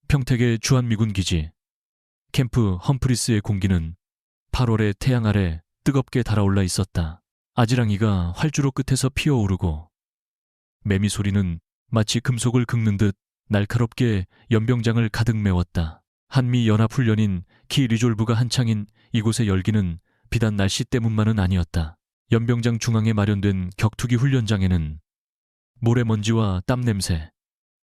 평택의 주한미군 기지 캠프 험프리스의 공기는 8월의 태양 아래 뜨겁게 달아올라 있었다. 아지랑이가 활주로 끝에서 피어오르고 매미 소리는 마치 금속을 긁는 듯 날카롭게 연병장을 가득 메웠다. 한미연합훈련인 키 리졸브가 한창인 이곳의 열기는 비단 날씨 때문만은 아니었다. 연병장 중앙에 마련된 격투기 훈련장에는 모래먼지와 땀냄새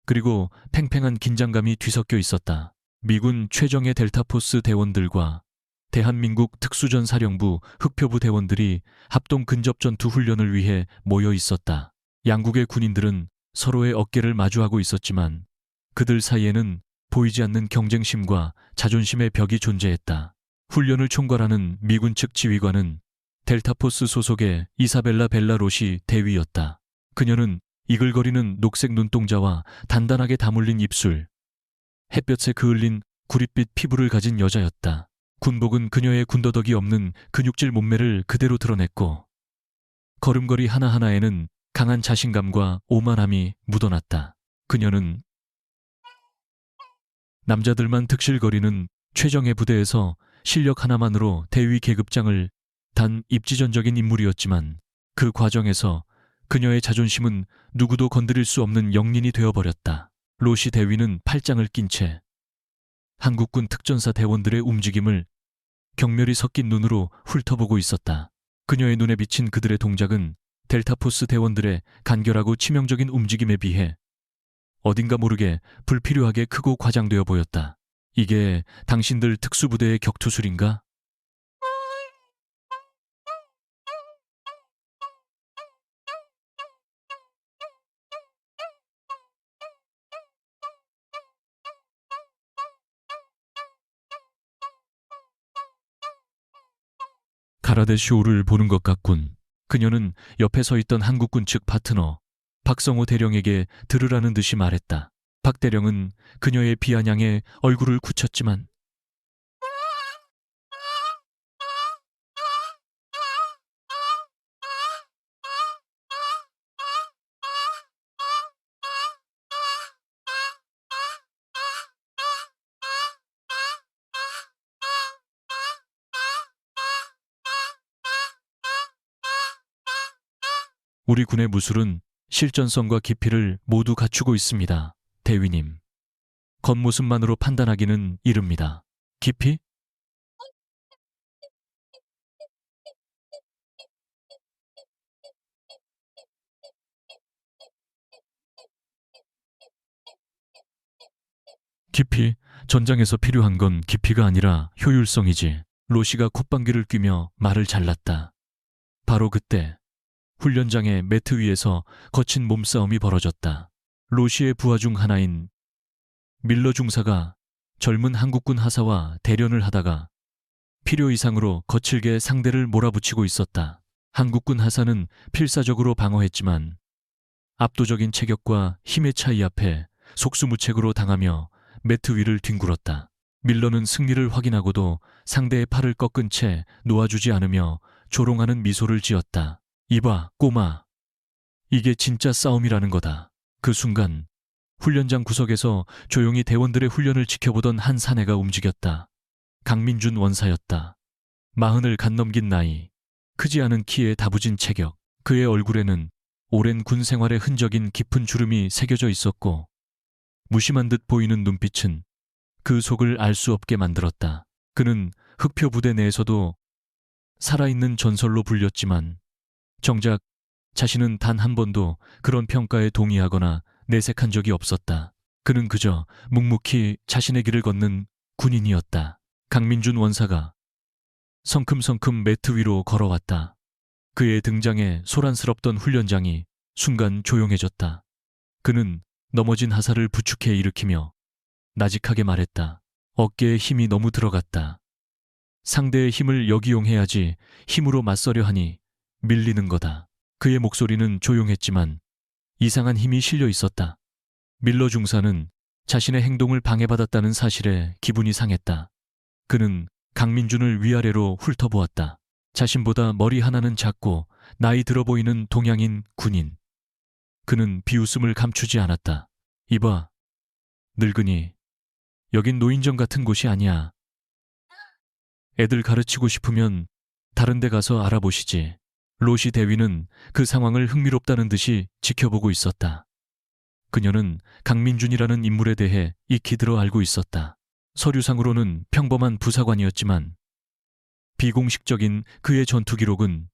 그리고 팽팽한 긴장감이 뒤섞여 있었다. 미군 최정예 델타포스 대원들과 대한민국 특수전사령부 흑표부 대원들이 합동 근접전투 훈련을 위해 모여 있었다. 양국의 군인들은 서로의 어깨를 마주하고 있었지만 그들 사이에는 보이지 않는 경쟁심과 자존심의 벽이 존재했다. 훈련을 총괄하는 미군 측 지휘관은 델타포스 소속의 이사벨라 벨라롯이 대위였다. 그녀는 이글거리는 녹색 눈동자와 단단하게 다물린 입술, 햇볕에 그을린 구릿빛 피부를 가진 여자였다. 군복은 그녀의 군더더기 없는 근육질 몸매를 그대로 드러냈고 걸음걸이 하나하나에는 강한 자신감과 오만함이 묻어났다. 그녀는 남자들만 득실거리는 최정예 부대에서 실력 하나만으로 대위 계급장을 단 입지전적인 인물이었지만 그 과정에서 그녀의 자존심은 누구도 건드릴 수 없는 영린이 되어버렸다. 로시 대위는 팔짱을 낀 채 한국군 특전사 대원들의 움직임을 경멸이 섞인 눈으로 훑어보고 있었다. 그녀의 눈에 비친 그들의 동작은 델타포스 대원들의 간결하고 치명적인 움직임에 비해 어딘가 모르게 불필요하게 크고 과장되어 보였다. 이게 당신들 특수부대의 격투술인가? 가라데 쇼를 보는 것 같군. 그녀는 옆에 서 있던 한국군 측 파트너 박성호 대령에게 들으라는 듯이 말했다. 박 대령은 그녀의 비아냥에 얼굴을 굳혔지만 우리 군의 무술은 실전성과 깊이를 모두 갖추고 있습니다. 대위님. 겉모습만으로 판단하기는 이릅니다. 깊이? 깊이? 전장에서 필요한 건 깊이가 아니라 효율성이지. 로시가 콧방귀를 뀌며 말을 잘랐다. 바로 그때 훈련장의 매트 위에서 거친 몸싸움이 벌어졌다. 로시의 부하 중 하나인 밀러 중사가 젊은 한국군 하사와 대련을 하다가 필요 이상으로 거칠게 상대를 몰아붙이고 있었다. 한국군 하사는 필사적으로 방어했지만 압도적인 체격과 힘의 차이 앞에 속수무책으로 당하며 매트 위를 뒹굴었다. 밀러는 승리를 확인하고도 상대의 팔을 꺾은 채 놓아주지 않으며 조롱하는 미소를 지었다. 이봐, 꼬마. 이게 진짜 싸움이라는 거다. 그 순간 훈련장 구석에서 조용히 대원들의 훈련을 지켜보던 한 사내가 움직였다. 강민준 원사였다. 40을 갓 넘긴 나이, 크지 않은 키에 다부진 체격, 그의 얼굴에는 오랜 군 생활의 흔적인 깊은 주름이 새겨져 있었고 무심한 듯 보이는 눈빛은 그 속을 알 수 없게 만들었다. 그는 흑표 부대 내에서도 살아있는 전설로 불렸지만 정작 자신은 단 한 번도 그런 평가에 동의하거나 내색한 적이 없었다. 그는 그저 묵묵히 자신의 길을 걷는 군인이었다. 강민준 원사가 성큼성큼 매트 위로 걸어왔다. 그의 등장에 소란스럽던 훈련장이 순간 조용해졌다. 그는 넘어진 하사를 부축해 일으키며 나직하게 말했다. 어깨에 힘이 너무 들어갔다. 상대의 힘을 역이용해야지 힘으로 맞서려 하니 밀리는 거다. 그의 목소리는 조용했지만 이상한 힘이 실려 있었다. 밀러 중사는 자신의 행동을 방해받았다는 사실에 기분이 상했다. 그는 강민준을 위아래로 훑어보았다. 자신보다 머리 하나는 작고 나이 들어 보이는 동양인 군인. 그는 비웃음을 감추지 않았다. 이봐, 늙은이. 여긴 노인정 같은 곳이 아니야. 애들 가르치고 싶으면 다른 데 가서 알아보시지. 로시 대위는 그 상황을 흥미롭다는 듯이 지켜보고 있었다. 그녀는 강민준이라는 인물에 대해 익히 들어 알고 있었다. 서류상으로는 평범한 부사관이었지만 비공식적인 그의 전투 기록은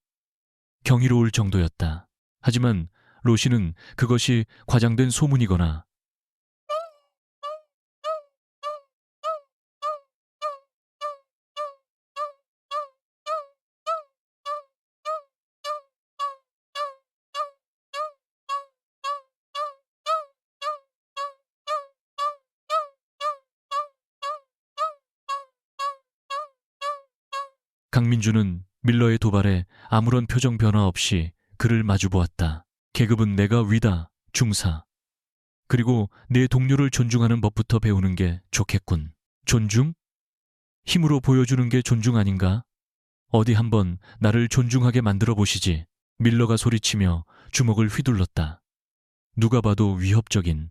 경이로울 정도였다. 하지만 로시는 그것이 과장된 소문이거나 강민준은 밀러의 도발에 아무런 표정 변화 없이 그를 마주보았다. 계급은 내가 위다, 중사. 그리고 내 동료를 존중하는 법부터 배우는 게 좋겠군. 존중? 힘으로 보여주는 게 존중 아닌가? 어디 한번 나를 존중하게 만들어 보시지. 밀러가 소리치며 주먹을 휘둘렀다. 누가 봐도 위협적인,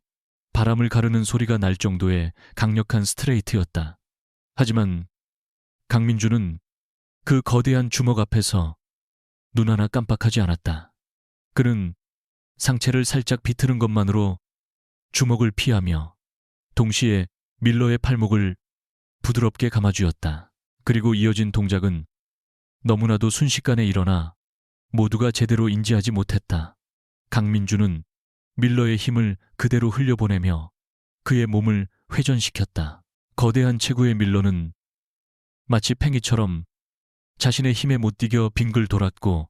바람을 가르는 소리가 날 정도의 강력한 스트레이트였다. 하지만 강민준은 그 거대한 주먹 앞에서 눈 하나 깜빡하지 않았다. 그는 상체를 살짝 비트는 것만으로 주먹을 피하며 동시에 밀러의 팔목을 부드럽게 감아주었다. 그리고 이어진 동작은 너무나도 순식간에 일어나 모두가 제대로 인지하지 못했다. 강민준은 밀러의 힘을 그대로 흘려보내며 그의 몸을 회전시켰다. 거대한 체구의 밀러는 마치 팽이처럼 자신의 힘에 못 이겨 빙글 돌았고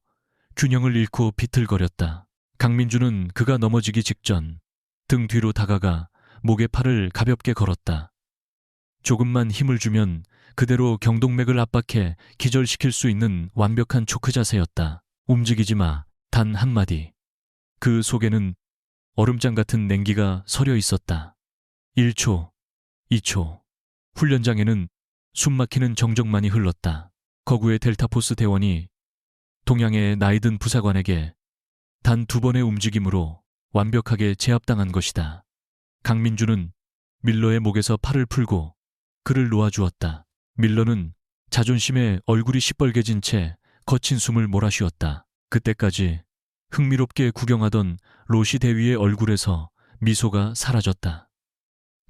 균형을 잃고 비틀거렸다. 강민준은 그가 넘어지기 직전 등 뒤로 다가가 목에 팔을 가볍게 걸었다. 조금만 힘을 주면 그대로 경동맥을 압박해 기절시킬 수 있는 완벽한 초크 자세였다. 움직이지 마. 단 한마디. 그 속에는 얼음장 같은 냉기가 서려 있었다. 1초, 2초. 훈련장에는 숨막히는 정적만이 흘렀다. 거구의 델타포스 대원이 동양의 나이든 부사관에게 단 2번의 움직임으로 완벽하게 제압당한 것이다. 강민준은 밀러의 목에서 팔을 풀고 그를 놓아주었다. 밀러는 자존심에 얼굴이 시뻘개진 채 거친 숨을 몰아쉬었다. 그때까지 흥미롭게 구경하던 로시 대위의 얼굴에서 미소가 사라졌다.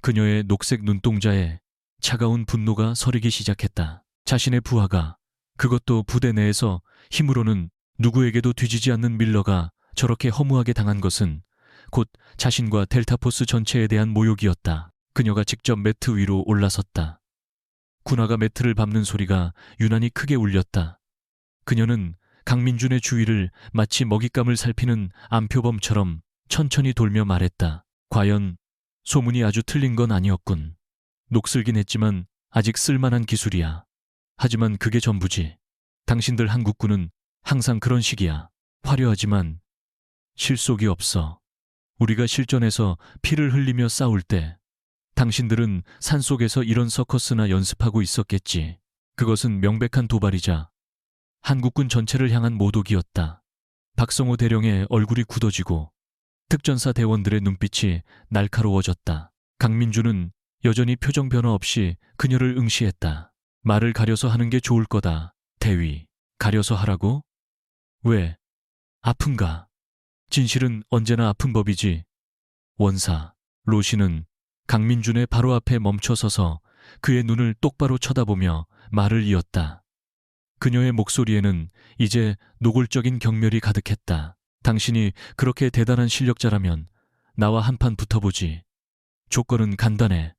그녀의 녹색 눈동자에 차가운 분노가 서리기 시작했다. 자신의 부하가, 그것도 부대 내에서 힘으로는 누구에게도 뒤지지 않는 밀러가 저렇게 허무하게 당한 것은 곧 자신과 델타포스 전체에 대한 모욕이었다. 그녀가 직접 매트 위로 올라섰다. 군화가 매트를 밟는 소리가 유난히 크게 울렸다. 그녀는 강민준의 주위를 마치 먹잇감을 살피는 암표범처럼 천천히 돌며 말했다. 과연 소문이 아주 틀린 건 아니었군. 녹슬긴 했지만 아직 쓸만한 기술이야. 하지만 그게 전부지. 당신들 한국군은 항상 그런 식이야. 화려하지만 실속이 없어. 우리가 실전에서 피를 흘리며 싸울 때 당신들은 산속에서 이런 서커스나 연습하고 있었겠지. 그것은 명백한 도발이자 한국군 전체를 향한 모독이었다. 박성호 대령의 얼굴이 굳어지고 특전사 대원들의 눈빛이 날카로워졌다. 강민준은 여전히 표정 변화 없이 그녀를 응시했다. 말을 가려서 하는 게 좋을 거다. 대위, 가려서 하라고? 왜? 아픈가? 진실은 언제나 아픈 법이지. 원사, 로시는 강민준의 바로 앞에 멈춰서서 그의 눈을 똑바로 쳐다보며 말을 이었다. 그녀의 목소리에는 이제 노골적인 경멸이 가득했다. 당신이 그렇게 대단한 실력자라면 나와 한판 붙어보지. 조건은 간단해.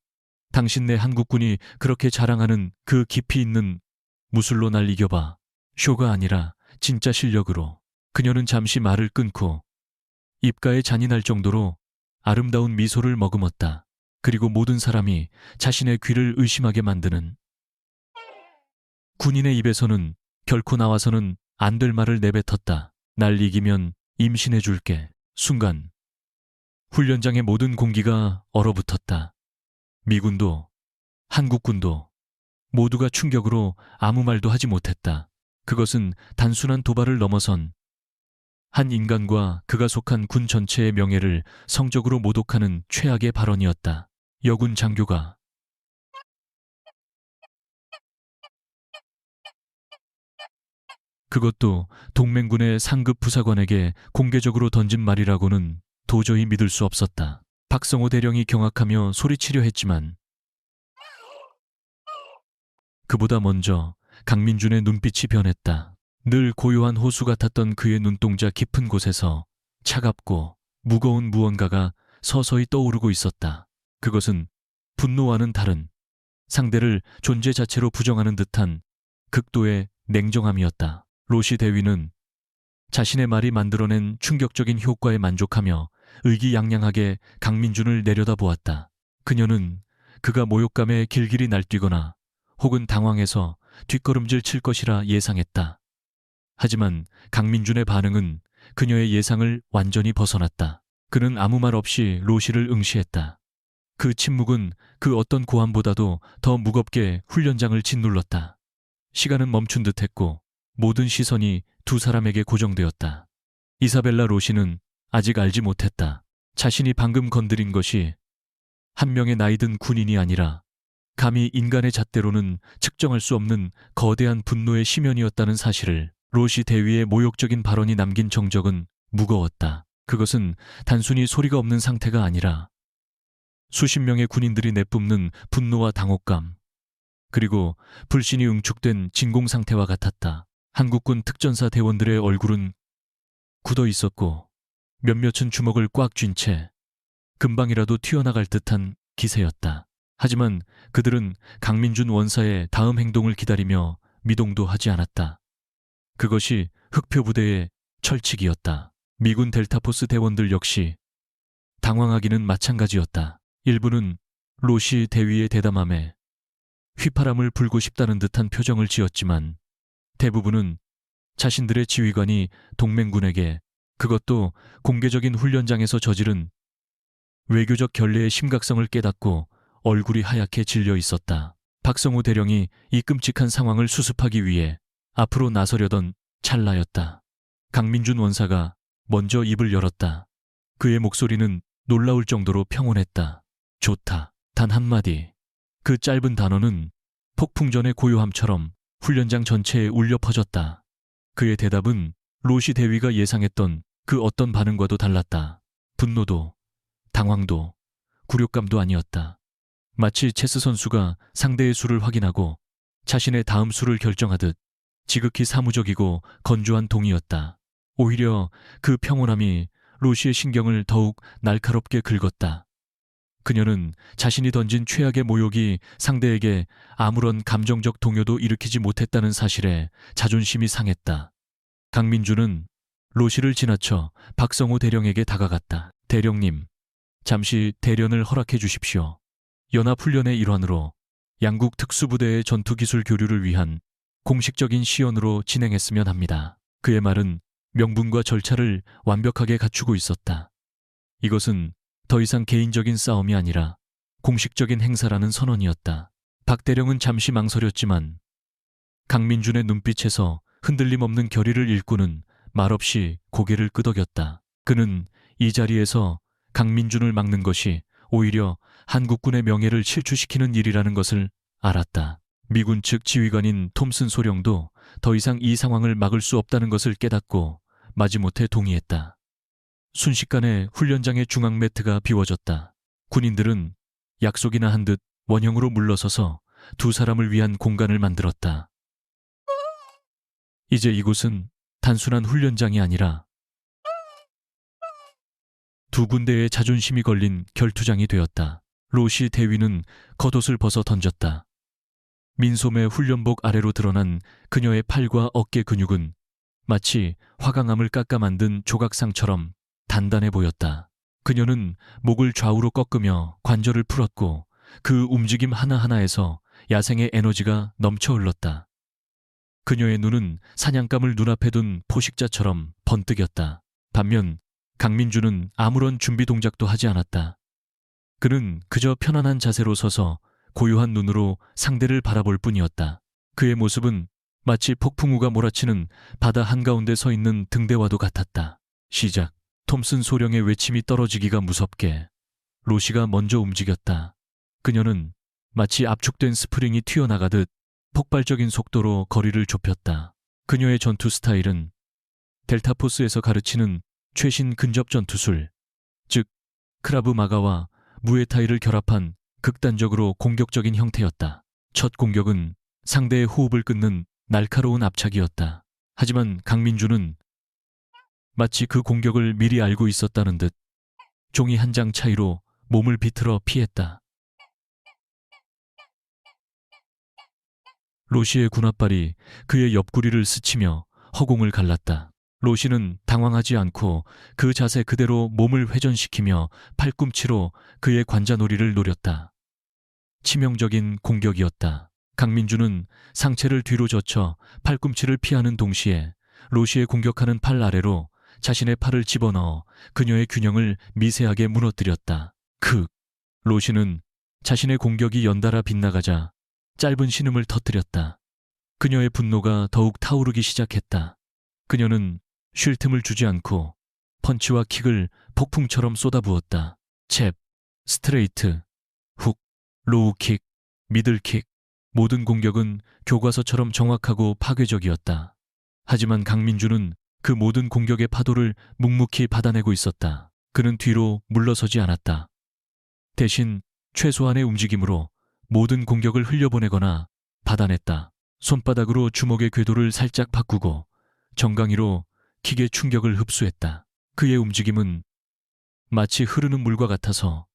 당신네 한국군이 그렇게 자랑하는 그 깊이 있는 무술로 날 이겨봐. 쇼가 아니라 진짜 실력으로. 그녀는 잠시 말을 끊고 입가에 잔이 날 정도로 아름다운 미소를 머금었다. 그리고 모든 사람이 자신의 귀를 의심하게 만드는 군인의 입에서는 결코 나와서는 안 될 말을 내뱉었다. 날 이기면 임신해줄게. 순간 훈련장의 모든 공기가 얼어붙었다. 미군도 한국군도 모두가 충격으로 아무 말도 하지 못했다. 그것은 단순한 도발을 넘어선 한 인간과 그가 속한 군 전체의 명예를 성적으로 모독하는 최악의 발언이었다. 여군 장교가 그것도 동맹군의 상급 부사관에게 공개적으로 던진 말이라고는 도저히 믿을 수 없었다. 박성호 대령이 경악하며 소리치려 했지만 그보다 먼저 강민준의 눈빛이 변했다. 늘 고요한 호수 같았던 그의 눈동자 깊은 곳에서 차갑고 무거운 무언가가 서서히 떠오르고 있었다. 그것은 분노와는 다른 상대를 존재 자체로 부정하는 듯한 극도의 냉정함이었다. 로시 대위는 자신의 말이 만들어낸 충격적인 효과에 만족하며 의기양양하게 강민준을 내려다보았다. 그녀는 그가 모욕감에 길길이 날뛰거나 혹은 당황해서 뒷걸음질 칠 것이라 예상했다. 하지만 강민준의 반응은 그녀의 예상을 완전히 벗어났다. 그는 아무 말 없이 로시를 응시했다. 그 침묵은 그 어떤 고함보다도 더 무겁게 훈련장을 짓눌렀다. 시간은 멈춘 듯했고 모든 시선이 두 사람에게 고정되었다. 이사벨라 로시는 아직 알지 못했다. 자신이 방금 건드린 것이 한 명의 나이든 군인이 아니라 감히 인간의 잣대로는 측정할 수 없는 거대한 분노의 심연이었다는 사실을. 로시 대위의 모욕적인 발언이 남긴 정적은 무거웠다. 그것은 단순히 소리가 없는 상태가 아니라 수십 명의 군인들이 내뿜는 분노와 당혹감, 그리고 불신이 응축된 진공 상태와 같았다. 한국군 특전사 대원들의 얼굴은 굳어 있었고 몇몇은 주먹을 꽉 쥔 채 금방이라도 튀어나갈 듯한 기세였다. 하지만 그들은 강민준 원사의 다음 행동을 기다리며 미동도 하지 않았다. 그것이 흑표부대의 철칙이었다. 미군 델타포스 대원들 역시 당황하기는 마찬가지였다. 일부는 로시 대위의 대담함에 휘파람을 불고 싶다는 듯한 표정을 지었지만 대부분은 자신들의 지휘관이 동맹군에게, 그것도 공개적인 훈련장에서 저지른 외교적 결례의 심각성을 깨닫고 얼굴이 하얗게 질려 있었다. 박성호 대령이 이 끔찍한 상황을 수습하기 위해 앞으로 나서려던 찰나였다. 강민준 원사가 먼저 입을 열었다. 그의 목소리는 놀라울 정도로 평온했다. 좋다. 단 한마디. 그 짧은 단어는 폭풍전의 고요함처럼 훈련장 전체에 울려 퍼졌다. 그의 대답은 로시 대위가 예상했던 그 어떤 반응과도 달랐다. 분노도, 당황도, 굴욕감도 아니었다. 마치 체스 선수가 상대의 수를 확인하고 자신의 다음 수를 결정하듯 지극히 사무적이고 건조한 동이었다. 오히려 그 평온함이 로시의 신경을 더욱 날카롭게 긁었다. 그녀는 자신이 던진 최악의 모욕이 상대에게 아무런 감정적 동요도 일으키지 못했다는 사실에 자존심이 상했다. 강민준은 로시를 지나쳐 박성호 대령에게 다가갔다. 대령님, 잠시 대련을 허락해 주십시오. 연합훈련의 일환으로 양국 특수부대의 전투기술 교류를 위한 공식적인 시연으로 진행했으면 합니다. 그의 말은 명분과 절차를 완벽하게 갖추고 있었다. 이것은 더 이상 개인적인 싸움이 아니라 공식적인 행사라는 선언이었다. 박 대령은 잠시 망설였지만 강민준의 눈빛에서 흔들림 없는 결의를 읽고는 말없이 고개를 끄덕였다. 그는 이 자리에서 강민준을 막는 것이 오히려 한국군의 명예를 실추시키는 일이라는 것을 알았다. 미군 측 지휘관인 톰슨 소령도 더 이상 이 상황을 막을 수 없다는 것을 깨닫고 마지못해 동의했다. 순식간에 훈련장의 중앙 매트가 비워졌다. 군인들은 약속이나 한 듯 원형으로 물러서서 두 사람을 위한 공간을 만들었다. 이제 이곳은 단순한 훈련장이 아니라 두 군대의 자존심이 걸린 결투장이 되었다. 로시 대위는 겉옷을 벗어 던졌다. 민소매 훈련복 아래로 드러난 그녀의 팔과 어깨 근육은 마치 화강암을 깎아 만든 조각상처럼 단단해 보였다. 그녀는 목을 좌우로 꺾으며 관절을 풀었고 그 움직임 하나하나에서 야생의 에너지가 넘쳐 흘렀다. 그녀의 눈은 사냥감을 눈앞에 둔 포식자처럼 번뜩였다. 반면 강민준은 아무런 준비 동작도 하지 않았다. 그는 그저 편안한 자세로 서서 고요한 눈으로 상대를 바라볼 뿐이었다. 그의 모습은 마치 폭풍우가 몰아치는 바다 한가운데 서 있는 등대와도 같았다. 시작. 톰슨 소령의 외침이 떨어지기가 무섭게 로시가 먼저 움직였다. 그녀는 마치 압축된 스프링이 튀어나가듯 폭발적인 속도로 거리를 좁혔다. 그녀의 전투 스타일은 델타포스에서 가르치는 최신 근접 전투술, 즉 크라브 마가와 무에타이를 결합한 극단적으로 공격적인 형태였다. 첫 공격은 상대의 호흡을 끊는 날카로운 압착이었다. 하지만 강민주는 마치 그 공격을 미리 알고 있었다는 듯 종이 한 장 차이로 몸을 비틀어 피했다. 로시의 군홧발이 그의 옆구리를 스치며 허공을 갈랐다. 로시는 당황하지 않고 그 자세 그대로 몸을 회전시키며 팔꿈치로 그의 관자놀이를 노렸다. 치명적인 공격이었다. 강민주는 상체를 뒤로 젖혀 팔꿈치를 피하는 동시에 로시의 공격하는 팔 아래로 자신의 팔을 집어넣어 그녀의 균형을 미세하게 무너뜨렸다. 로시는 자신의 공격이 연달아 빗나가자 짧은 신음을 터뜨렸다. 그녀의 분노가 더욱 타오르기 시작했다. 그녀는 쉴 틈을 주지 않고 펀치와 킥을 폭풍처럼 쏟아부었다. 잽, 스트레이트, 훅, 로우킥, 미들킥, 모든 공격은 교과서처럼 정확하고 파괴적이었다. 하지만 강민주는 그 모든 공격의 파도를 묵묵히 받아내고 있었다. 그는 뒤로 물러서지 않았다. 대신 최소한의 움직임으로 모든 공격을 흘려보내거나 받아냈다. 손바닥으로 주먹의 궤도를 살짝 바꾸고 정강이로 킥의 충격을 흡수했다. 그의 움직임은 마치 흐르는 물과 같아서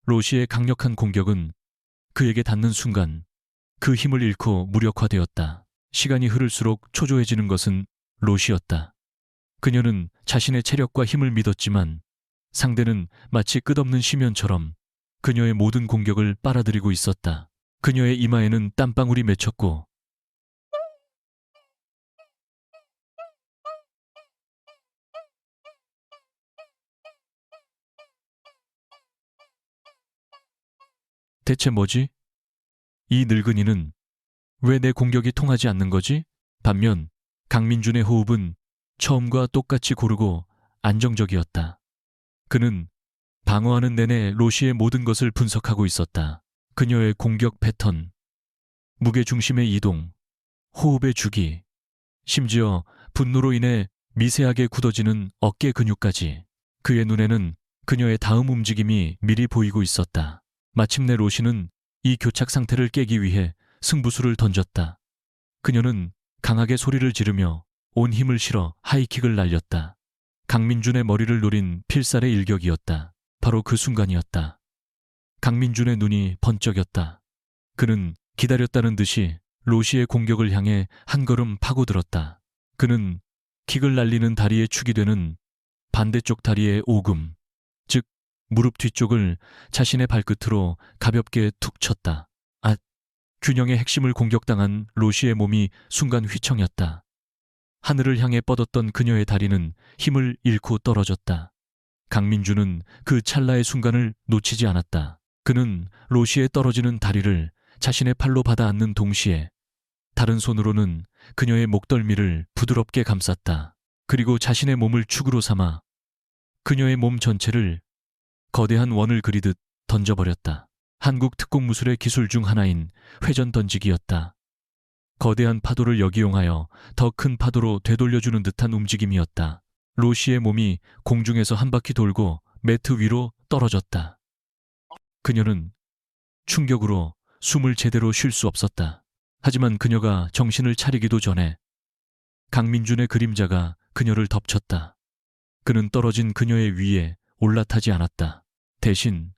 로시의 강력한 공격은 그에게 닿는 순간 그 힘을 잃고 무력화되었다. 시간이 흐를수록 초조해지는 것은 로시였다. 그녀는 자신의 체력과 힘을 믿었지만 상대는 마치 끝없는 심연처럼 그녀의 모든 공격을 빨아들이고 있었다. 그녀의 이마에는 땀방울이 맺혔고 대체 뭐지? 이 늙은이는 왜 내 공격이 통하지 않는 거지? 반면 강민준의 호흡은 처음과 똑같이 고르고 안정적이었다. 그는 방어하는 내내 로시의 모든 것을 분석하고 있었다. 그녀의 공격 패턴, 무게중심의 이동, 호흡의 주기, 심지어 분노로 인해 미세하게 굳어지는 어깨 근육까지. 그의 눈에는 그녀의 다음 움직임이 미리 보이고 있었다. 마침내 로시는 이 교착 상태를 깨기 위해 승부수를 던졌다. 그녀는 강하게 소리를 지르며 온 힘을 실어 하이킥을 날렸다. 강민준의 머리를 노린 필살의 일격이었다. 바로 그 순간이었다. 강민준의 눈이 번쩍였다. 그는 기다렸다는 듯이 로시의 공격을 향해 한 걸음 파고들었다. 그는 킥을 날리는 다리의 축이 되는 반대쪽 다리의 오금, 즉 무릎 뒤쪽을 자신의 발끝으로 가볍게 툭 쳤다. 균형의 핵심을 공격당한 로시의 몸이 순간 휘청였다. 하늘을 향해 뻗었던 그녀의 다리는 힘을 잃고 떨어졌다. 강민주는 그 찰나의 순간을 놓치지 않았다. 그는 로시의 떨어지는 다리를 자신의 팔로 받아 안는 동시에 다른 손으로는 그녀의 목덜미를 부드럽게 감쌌다. 그리고 자신의 몸을 축으로 삼아 그녀의 몸 전체를 거대한 원을 그리듯 던져버렸다. 한국 특공무술의 기술 중 하나인 회전 던지기였다. 거대한 파도를 역이용하여 더 큰 파도로 되돌려주는 듯한 움직임이었다. 로시의 몸이 공중에서 한 바퀴 돌고 매트 위로 떨어졌다. 그녀는 충격으로 숨을 제대로 쉴 수 없었다. 하지만 그녀가 정신을 차리기도 전에 강민준의 그림자가 그녀를 덮쳤다. 그는 떨어진 그녀의 위에 올라타지 않았다. 대신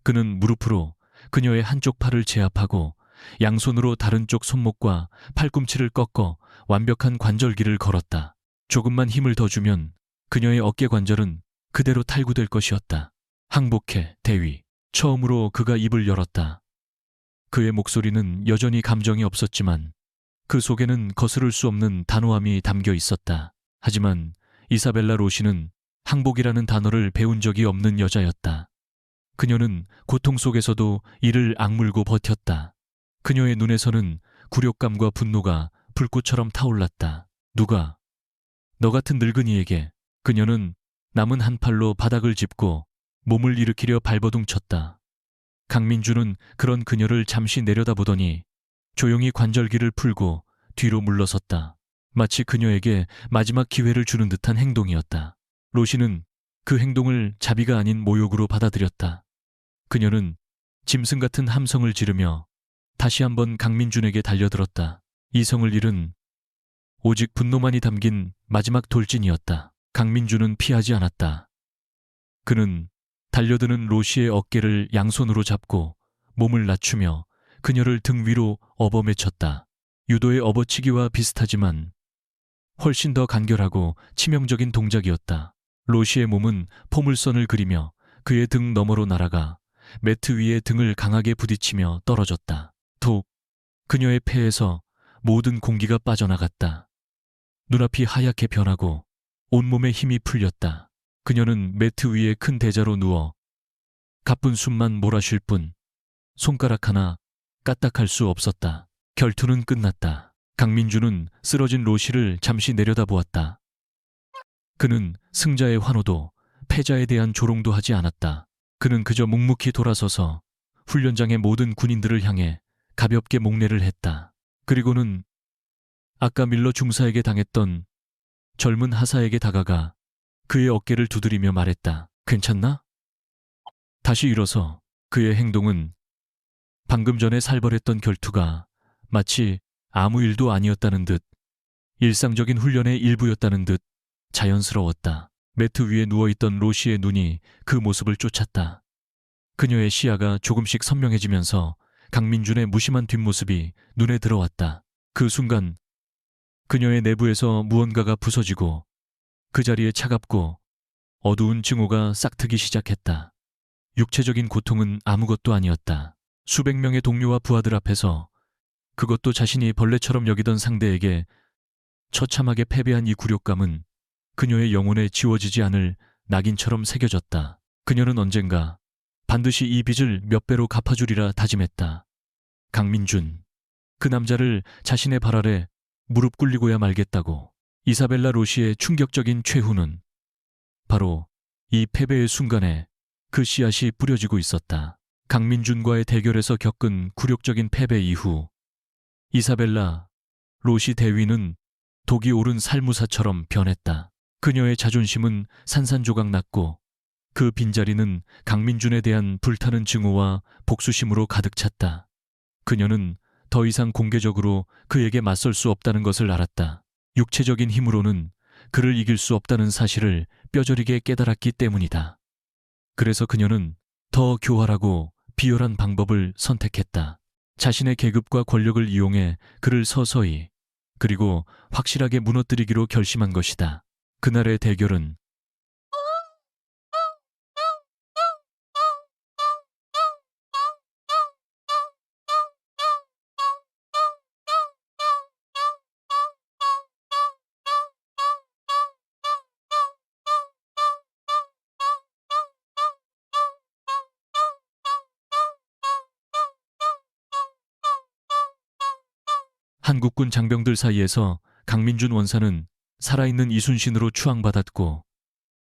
그는 무릎으로 그녀의 한쪽 팔을 제압하고 양손으로 다른 쪽 손목과 팔꿈치를 꺾어 완벽한 관절기를 걸었다. 조금만 힘을 더 주면 그녀의 어깨 관절은 그대로 탈구될 것이었다. 항복해, 대위. 처음으로 그가 입을 열었다. 그의 목소리는 여전히 감정이 없었지만 그 속에는 거스를 수 없는 단호함이 담겨 있었다. 하지만 이사벨라 로시는 항복이라는 단어를 배운 적이 없는 여자였다. 그녀는 고통 속에서도 이를 악물고 버텼다. 그녀의 눈에서는 굴욕감과 분노가 불꽃처럼 타올랐다. 누가 너 같은 늙은이에게. 그녀는 남은 한 팔로 바닥을 짚고 몸을 일으키려 발버둥 쳤다. 강민주는 그런 그녀를 잠시 내려다보더니 조용히 관절기를 풀고 뒤로 물러섰다. 마치 그녀에게 마지막 기회를 주는 듯한 행동이었다. 로시는 그 행동을 자비가 아닌 모욕으로 받아들였다. 그녀는 짐승 같은 함성을 지르며 다시 한번 강민준에게 달려들었다. 이성을 잃은 오직 분노만이 담긴 마지막 돌진이었다. 강민준은 피하지 않았다. 그는 달려드는 로시의 어깨를 양손으로 잡고 몸을 낮추며 그녀를 등 위로 업어매쳤다. 유도의 업어치기와 비슷하지만 훨씬 더 간결하고 치명적인 동작이었다. 로시의 몸은 포물선을 그리며 그의 등 너머로 날아가 매트 위에 등을 강하게 부딪히며 떨어졌다. 톡! 그녀의 폐에서 모든 공기가 빠져나갔다. 눈앞이 하얗게 변하고 온몸에 힘이 풀렸다. 그녀는 매트 위에 큰 대자로 누워 가쁜 숨만 몰아쉴 뿐 손가락 하나 까딱할 수 없었다. 결투는 끝났다. 강민준은 쓰러진 로시를 잠시 내려다보았다. 그는 승자의 환호도 패자에 대한 조롱도 하지 않았다. 그는 그저 묵묵히 돌아서서 훈련장의 모든 군인들을 향해 가볍게 목례를 했다. 그리고는 아까 밀러 중사에게 당했던 젊은 하사에게 다가가 그의 어깨를 두드리며 말했다. 괜찮나? 다시 일어서 그의 행동은 방금 전에 살벌했던 결투가 마치 아무 일도 아니었다는 듯 일상적인 훈련의 일부였다는 듯 자연스러웠다. 매트 위에 누워있던 로시의 눈이 그 모습을 쫓았다. 그녀의 시야가 조금씩 선명해지면서 강민준의 무심한 뒷모습이 눈에 들어왔다. 그 순간 그녀의 내부에서 무언가가 부서지고 그 자리에 차갑고 어두운 증오가 싹트기 시작했다. 육체적인 고통은 아무것도 아니었다. 수백 명의 동료와 부하들 앞에서 그것도 자신이 벌레처럼 여기던 상대에게 처참하게 패배한 이 굴욕감은 그녀의 영혼에 지워지지 않을 낙인처럼 새겨졌다. 그녀는 언젠가 반드시 이 빚을 몇 배로 갚아주리라 다짐했다. 강민준, 그 남자를 자신의 발 아래 무릎 꿇리고야 말겠다고. 이사벨라 로시의 충격적인 최후는 바로 이 패배의 순간에 그 씨앗이 뿌려지고 있었다. 강민준과의 대결에서 겪은 굴욕적인 패배 이후 이사벨라 로시 대위는 독이 오른 살무사처럼 변했다. 그녀의 자존심은 산산조각 났고 그 빈자리는 강민준에 대한 불타는 증오와 복수심으로 가득 찼다. 그녀는 더 이상 공개적으로 그에게 맞설 수 없다는 것을 알았다. 육체적인 힘으로는 그를 이길 수 없다는 사실을 뼈저리게 깨달았기 때문이다. 그래서 그녀는 더 교활하고 비열한 방법을 선택했다. 자신의 계급과 권력을 이용해 그를 서서히 그리고 확실하게 무너뜨리기로 결심한 것이다. 그날의 대결은 한국군 장병들 사이에서 강민준 원사는 살아있는 이순신으로 추앙받았고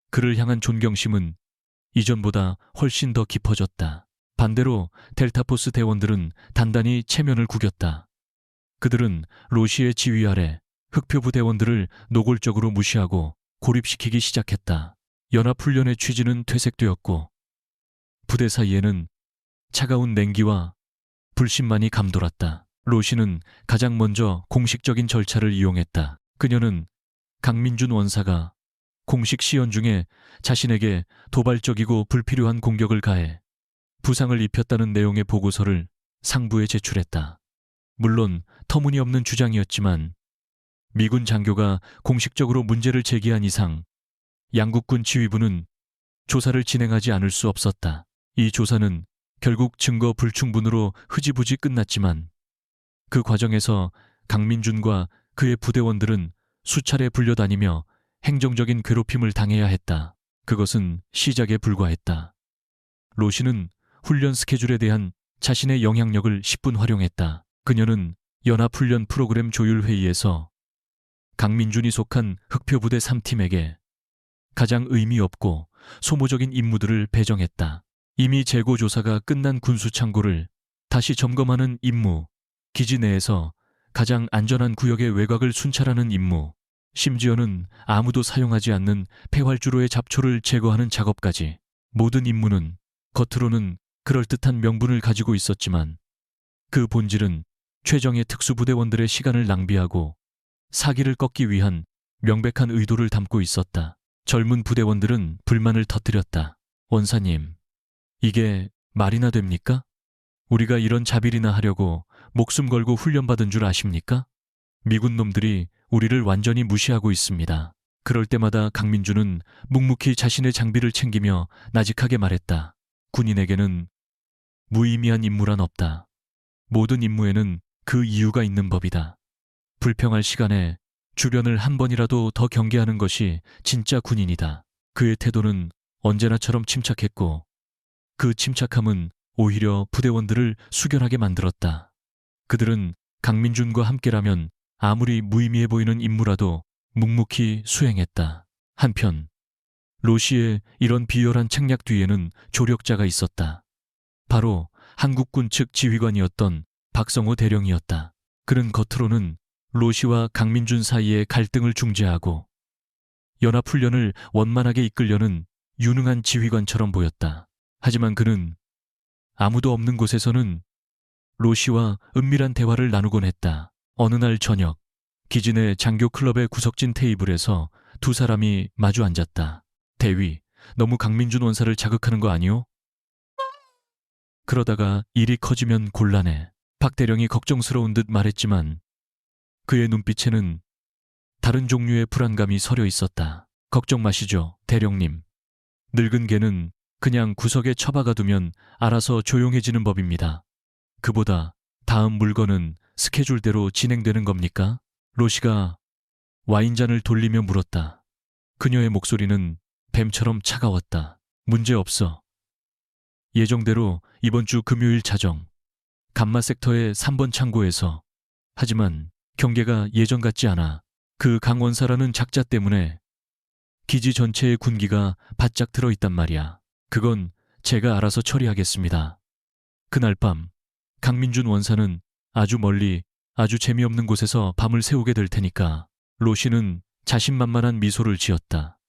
그를 향한 존경심은 이전보다 훨씬 더 깊어졌다. 반대로 델타포스 대원들은 단단히 체면을 구겼다. 그들은 로시의 지휘 아래 흑표부 대원들을 노골적으로 무시하고 고립시키기 시작했다. 연합훈련의 취지는 퇴색되었고 부대 사이에는 차가운 냉기와 불신만이 감돌았다. 로시는 가장 먼저 공식적인 절차를 이용했다. 그녀는 강민준 원사가 공식 시연 중에 자신에게 도발적이고 불필요한 공격을 가해 부상을 입혔다는 내용의 보고서를 상부에 제출했다. 물론 터무니없는 주장이었지만 미군 장교가 공식적으로 문제를 제기한 이상 양국군 지휘부는 조사를 진행하지 않을 수 없었다. 이 조사는 결국 증거 불충분으로 흐지부지 끝났지만 그 과정에서 강민준과 그의 부대원들은 수차례 불려다니며 행정적인 괴롭힘을 당해야 했다. 그것은 시작에 불과했다. 로시는 훈련 스케줄에 대한 자신의 영향력을 10분 활용했다. 그녀는 연합훈련 프로그램 조율회의에서 강민준이 속한 흑표부대 3팀에게 가장 의미 없고 소모적인 임무들을 배정했다. 이미 재고 조사가 끝난 군수창고를 다시 점검하는 임무, 기지 내에서 가장 안전한 구역의 외곽을 순찰하는 임무, 심지어는 아무도 사용하지 않는 폐활주로의 잡초를 제거하는 작업까지. 모든 임무는 겉으로는 그럴듯한 명분을 가지고 있었지만 그 본질은 최정예 특수부대원들의 시간을 낭비하고 사기를 꺾기 위한 명백한 의도를 담고 있었다. 젊은 부대원들은 불만을 터뜨렸다. 원사님, 이게 말이나 됩니까? 우리가 이런 자비리나 하려고 목숨 걸고 훈련받은 줄 아십니까? 미군 놈들이 우리를 완전히 무시하고 있습니다. 그럴 때마다 강민주는 묵묵히 자신의 장비를 챙기며 나직하게 말했다. 군인에게는 무의미한 임무란 없다. 모든 임무에는 그 이유가 있는 법이다. 불평할 시간에 주변을 한 번이라도 더 경계하는 것이 진짜 군인이다. 그의 태도는 언제나처럼 침착했고 그 침착함은 오히려 부대원들을 숙연하게 만들었다. 그들은 강민준과 함께라면 아무리 무의미해 보이는 임무라도 묵묵히 수행했다. 한편 로시의 이런 비열한 책략 뒤에는 조력자가 있었다. 바로 한국군 측 지휘관이었던 박성호 대령이었다. 그는 겉으로는 로시와 강민준 사이의 갈등을 중재하고 연합훈련을 원만하게 이끌려는 유능한 지휘관처럼 보였다. 하지만 그는 아무도 없는 곳에서는 로시와 은밀한 대화를 나누곤 했다. 어느 날 저녁, 기지 내 장교 클럽의 구석진 테이블에서 두 사람이 마주 앉았다. 대위, 너무 강민준 원사를 자극하는 거 아니오? 그러다가 일이 커지면 곤란해. 박 대령이 걱정스러운 듯 말했지만 그의 눈빛에는 다른 종류의 불안감이 서려 있었다. 걱정 마시죠, 대령님. 늙은 개는 그냥 구석에 처박아 두면 알아서 조용해지는 법입니다. 그보다 다음 물건은 스케줄대로 진행되는 겁니까? 로시가 와인잔을 돌리며 물었다. 그녀의 목소리는 뱀처럼 차가웠다. 문제 없어. 예정대로 이번 주 금요일 자정, 감마 섹터의 3번 창고에서. 하지만 경계가 예전 같지 않아. 그 강원사라는 작자 때문에 기지 전체의 군기가 바짝 들어있단 말이야. 그건 제가 알아서 처리하겠습니다. 그날 밤 강민준 원사는 아주 멀리 아주 재미없는 곳에서 밤을 새우게 될 테니까. 로시는 자신만만한 미소를 지었다.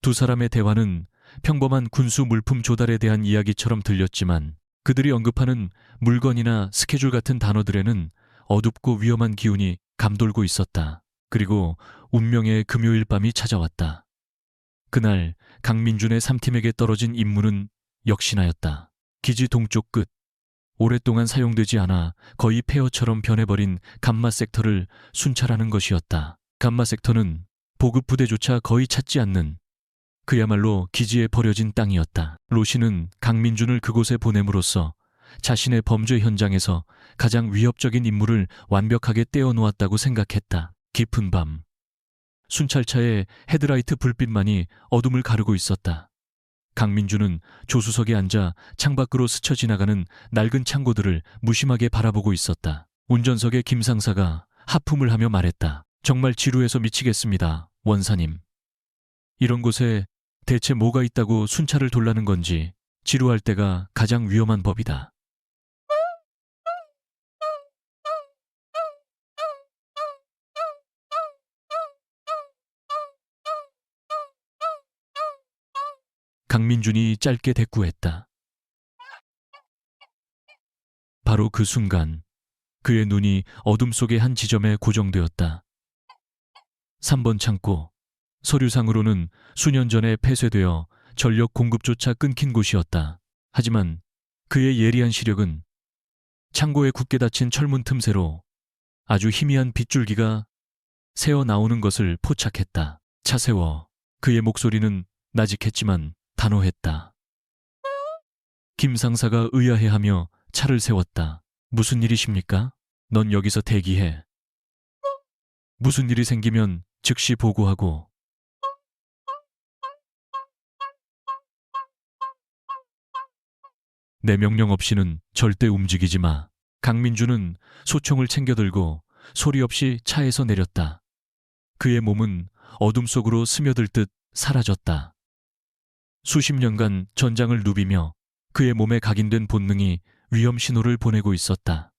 두 사람의 대화는 평범한 군수 물품 조달에 대한 이야기처럼 들렸지만 그들이 언급하는 물건이나 스케줄 같은 단어들에는 어둡고 위험한 기운이 감돌고 있었다. 그리고 운명의 금요일 밤이 찾아왔다. 그날 강민준의 3팀에게 떨어진 임무는 역시나였다. 기지 동쪽 끝, 오랫동안 사용되지 않아 거의 폐허처럼 변해버린 감마 섹터를 순찰하는 것이었다. 감마 섹터는 보급 부대조차 거의 찾지 않는 그야말로 기지에 버려진 땅이었다. 로시는 강민준을 그곳에 보냄으로써 자신의 범죄 현장에서 가장 위협적인 임무를 완벽하게 떼어놓았다고 생각했다. 깊은 밤, 순찰차의 헤드라이트 불빛만이 어둠을 가르고 있었다. 강민준은 조수석에 앉아 창밖으로 스쳐 지나가는 낡은 창고들을 무심하게 바라보고 있었다. 운전석의 김 상사가 하품을 하며 말했다. 정말 지루해서 미치겠습니다, 원사님. 이런 곳에 대체 뭐가 있다고 순찰을 돌라는 건지. 지루할 때가 가장 위험한 법이다. 강민준이 짧게 대꾸했다. 바로 그 순간 그의 눈이 어둠 속의 한 지점에 고정되었다. 3번 창고. 서류상으로는 수년 전에 폐쇄되어 전력 공급조차 끊긴 곳이었다. 하지만 그의 예리한 시력은 창고에 굳게 닫힌 철문 틈새로 아주 희미한 빗줄기가 새어 나오는 것을 포착했다. 차 세워. 그의 목소리는 나직했지만 단호했다. 김 상사가 의아해하며 차를 세웠다. 무슨 일이십니까? 넌 여기서 대기해. 무슨 일이 생기면 즉시 보고하고. 내 명령 없이는 절대 움직이지 마. 강민준은 소총을 챙겨들고 소리 없이 차에서 내렸다. 그의 몸은 어둠 속으로 스며들 듯 사라졌다. 수십 년간 전장을 누비며 그의 몸에 각인된 본능이 위험 신호를 보내고 있었다.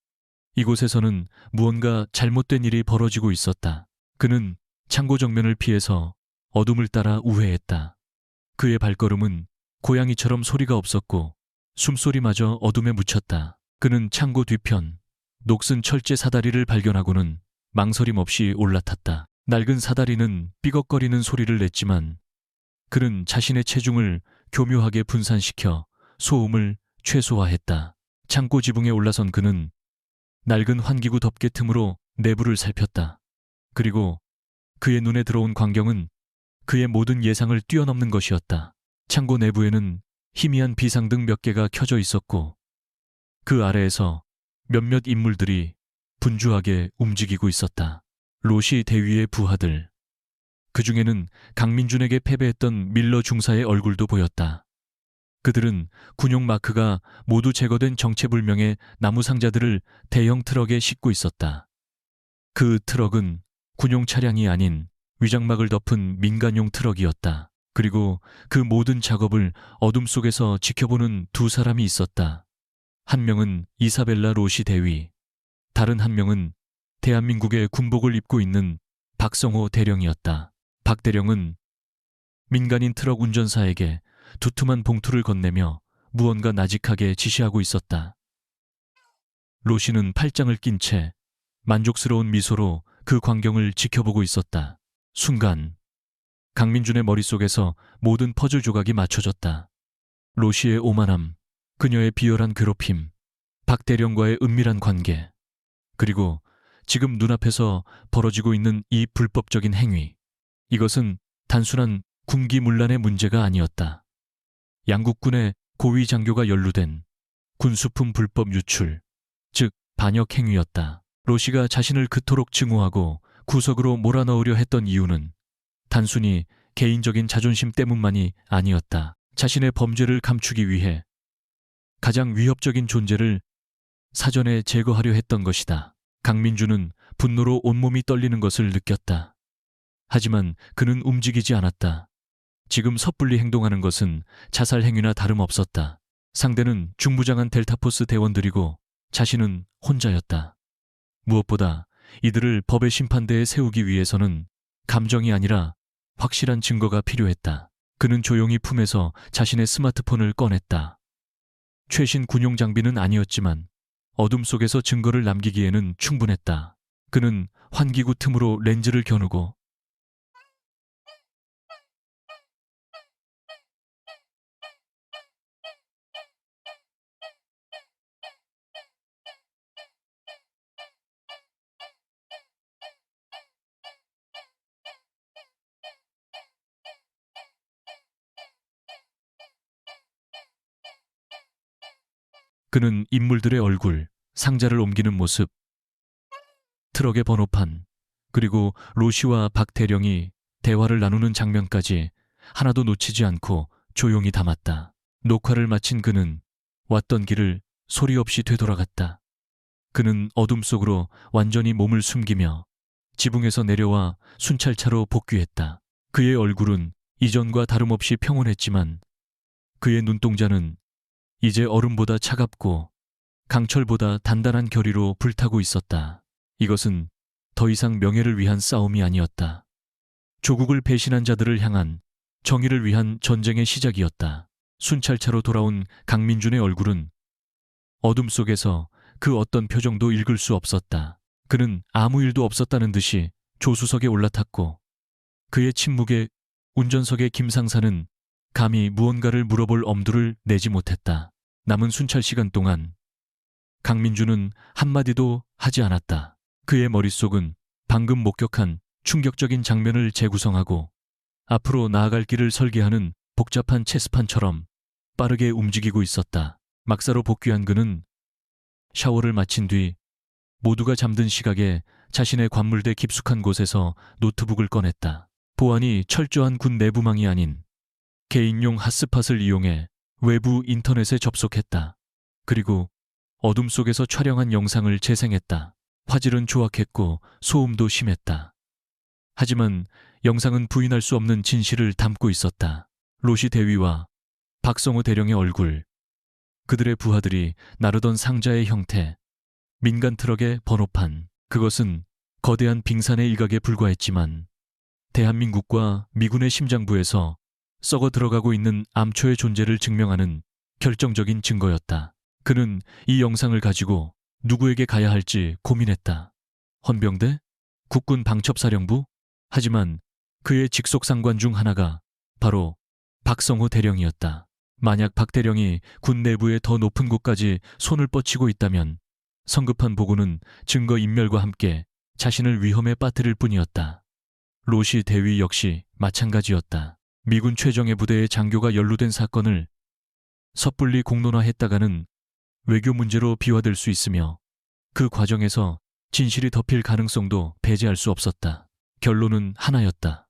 이곳에서는 무언가 잘못된 일이 벌어지고 있었다. 그는 창고 정면을 피해서 어둠을 따라 우회했다. 그의 발걸음은 고양이처럼 소리가 없었고 숨소리마저 어둠에 묻혔다. 그는 창고 뒤편 녹슨 철제 사다리를 발견하고는 망설임 없이 올라탔다. 낡은 사다리는 삐걱거리는 소리를 냈지만 그는 자신의 체중을 교묘하게 분산시켜 소음을 최소화했다. 창고 지붕에 올라선 그는 낡은 환기구 덮개 틈으로 내부를 살폈다. 그리고 그의 눈에 들어온 광경은 그의 모든 예상을 뛰어넘는 것이었다. 창고 내부에는 희미한 비상등 몇 개가 켜져 있었고 그 아래에서 몇몇 인물들이 분주하게 움직이고 있었다. 로시 대위의 부하들. 그 중에는 강민준에게 패배했던 밀러 중사의 얼굴도 보였다. 그들은 군용 마크가 모두 제거된 정체불명의 나무 상자들을 대형 트럭에 싣고 있었다. 그 트럭은 군용 차량이 아닌 위장막을 덮은 민간용 트럭이었다. 그리고 그 모든 작업을 어둠 속에서 지켜보는 두 사람이 있었다. 한 명은 이사벨라 로시 대위, 다른 한 명은 대한민국의 군복을 입고 있는 박성호 대령이었다. 박 대령은 민간인 트럭 운전사에게 두툼한 봉투를 건네며 무언가 나직하게 지시하고 있었다. 로시는 팔짱을 낀 채 만족스러운 미소로 그 광경을 지켜보고 있었다. 순간 강민준의 머릿속에서 모든 퍼즐 조각이 맞춰졌다. 로시의 오만함, 그녀의 비열한 괴롭힘, 박 대령과의 은밀한 관계, 그리고 지금 눈앞에서 벌어지고 있는 이 불법적인 행위. 이것은 단순한 군기문란의 문제가 아니었다. 양국군의 고위 장교가 연루된 군수품 불법 유출, 즉 반역 행위였다. 로시가 자신을 그토록 증오하고 구석으로 몰아넣으려 했던 이유는 단순히 개인적인 자존심 때문만이 아니었다. 자신의 범죄를 감추기 위해 가장 위협적인 존재를 사전에 제거하려 했던 것이다. 강민준은 분노로 온몸이 떨리는 것을 느꼈다. 하지만 그는 움직이지 않았다. 지금 섣불리 행동하는 것은 자살 행위나 다름없었다. 상대는 중부장한 델타포스 대원들이고 자신은 혼자였다. 무엇보다 이들을 법의 심판대에 세우기 위해서는 감정이 아니라 확실한 증거가 필요했다. 그는 조용히 품에서 자신의 스마트폰을 꺼냈다. 최신 군용 장비는 아니었지만 어둠 속에서 증거를 남기기에는 충분했다. 그는 환기구 틈으로 렌즈를 겨누고 그는 인물들의 얼굴, 상자를 옮기는 모습, 트럭의 번호판, 그리고 로시와 박 대령이 대화를 나누는 장면까지 하나도 놓치지 않고 조용히 담았다. 녹화를 마친 그는 왔던 길을 소리 없이 되돌아갔다. 그는 어둠 속으로 완전히 몸을 숨기며 지붕에서 내려와 순찰차로 복귀했다. 그의 얼굴은 이전과 다름없이 평온했지만 그의 눈동자는 이제 얼음보다 차갑고 강철보다 단단한 결의로 불타고 있었다. 이것은 더 이상 명예를 위한 싸움이 아니었다. 조국을 배신한 자들을 향한 정의를 위한 전쟁의 시작이었다. 순찰차로 돌아온 강민준의 얼굴은 어둠 속에서 그 어떤 표정도 읽을 수 없었다. 그는 아무 일도 없었다는 듯이 조수석에 올라탔고 그의 침묵에 운전석의 김상사는 감히 무언가를 물어볼 엄두를 내지 못했다. 남은 순찰 시간 동안 강민준은 한마디도 하지 않았다. 그의 머릿속은 방금 목격한 충격적인 장면을 재구성하고 앞으로 나아갈 길을 설계하는 복잡한 체스판처럼 빠르게 움직이고 있었다. 막사로 복귀한 그는 샤워를 마친 뒤 모두가 잠든 시각에 자신의 관물대 깊숙한 곳에서 노트북을 꺼냈다. 보안이 철저한 군 내부망이 아닌 개인용 핫스팟을 이용해 외부 인터넷에 접속했다. 그리고 어둠 속에서 촬영한 영상을 재생했다. 화질은 조악했고 소음도 심했다. 하지만 영상은 부인할 수 없는 진실을 담고 있었다. 로시 대위와 박성호 대령의 얼굴, 그들의 부하들이 나르던 상자의 형태, 민간 트럭의 번호판. 그것은 거대한 빙산의 일각에 불과했지만 대한민국과 미군의 심장부에서 썩어 들어가고 있는 암초의 존재를 증명하는 결정적인 증거였다. 그는 이 영상을 가지고 누구에게 가야 할지 고민했다. 헌병대? 국군 방첩사령부? 하지만 그의 직속 상관 중 하나가 바로 박성호 대령이었다. 만약 박 대령이 군 내부의 더 높은 곳까지 손을 뻗치고 있다면 성급한 보고는 증거 인멸과 함께 자신을 위험에 빠뜨릴 뿐이었다. 로시 대위 역시 마찬가지였다. 미군 최정예 부대의 장교가 연루된 사건을 섣불리 공론화했다가는 외교 문제로 비화될 수 있으며 그 과정에서 진실이 덮일 가능성도 배제할 수 없었다. 결론은 하나였다.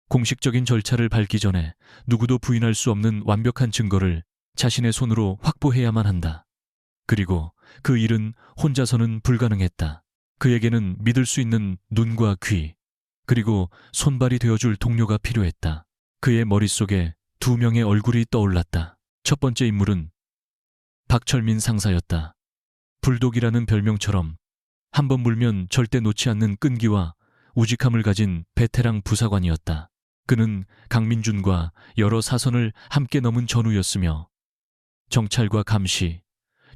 공식적인 절차를 밟기 전에 누구도 부인할 수 없는 완벽한 증거를 자신의 손으로 확보해야만 한다. 그리고 그 일은 혼자서는 불가능했다. 그에게는 믿을 수 있는 눈과 귀, 그리고 손발이 되어줄 동료가 필요했다. 그의 머릿속에 두 명의 얼굴이 떠올랐다. 첫 번째 인물은 박철민 상사였다. 불독이라는 별명처럼 한번 물면 절대 놓지 않는 끈기와 우직함을 가진 베테랑 부사관이었다. 그는 강민준과 여러 사선을 함께 넘은 전우였으며 정찰과 감시,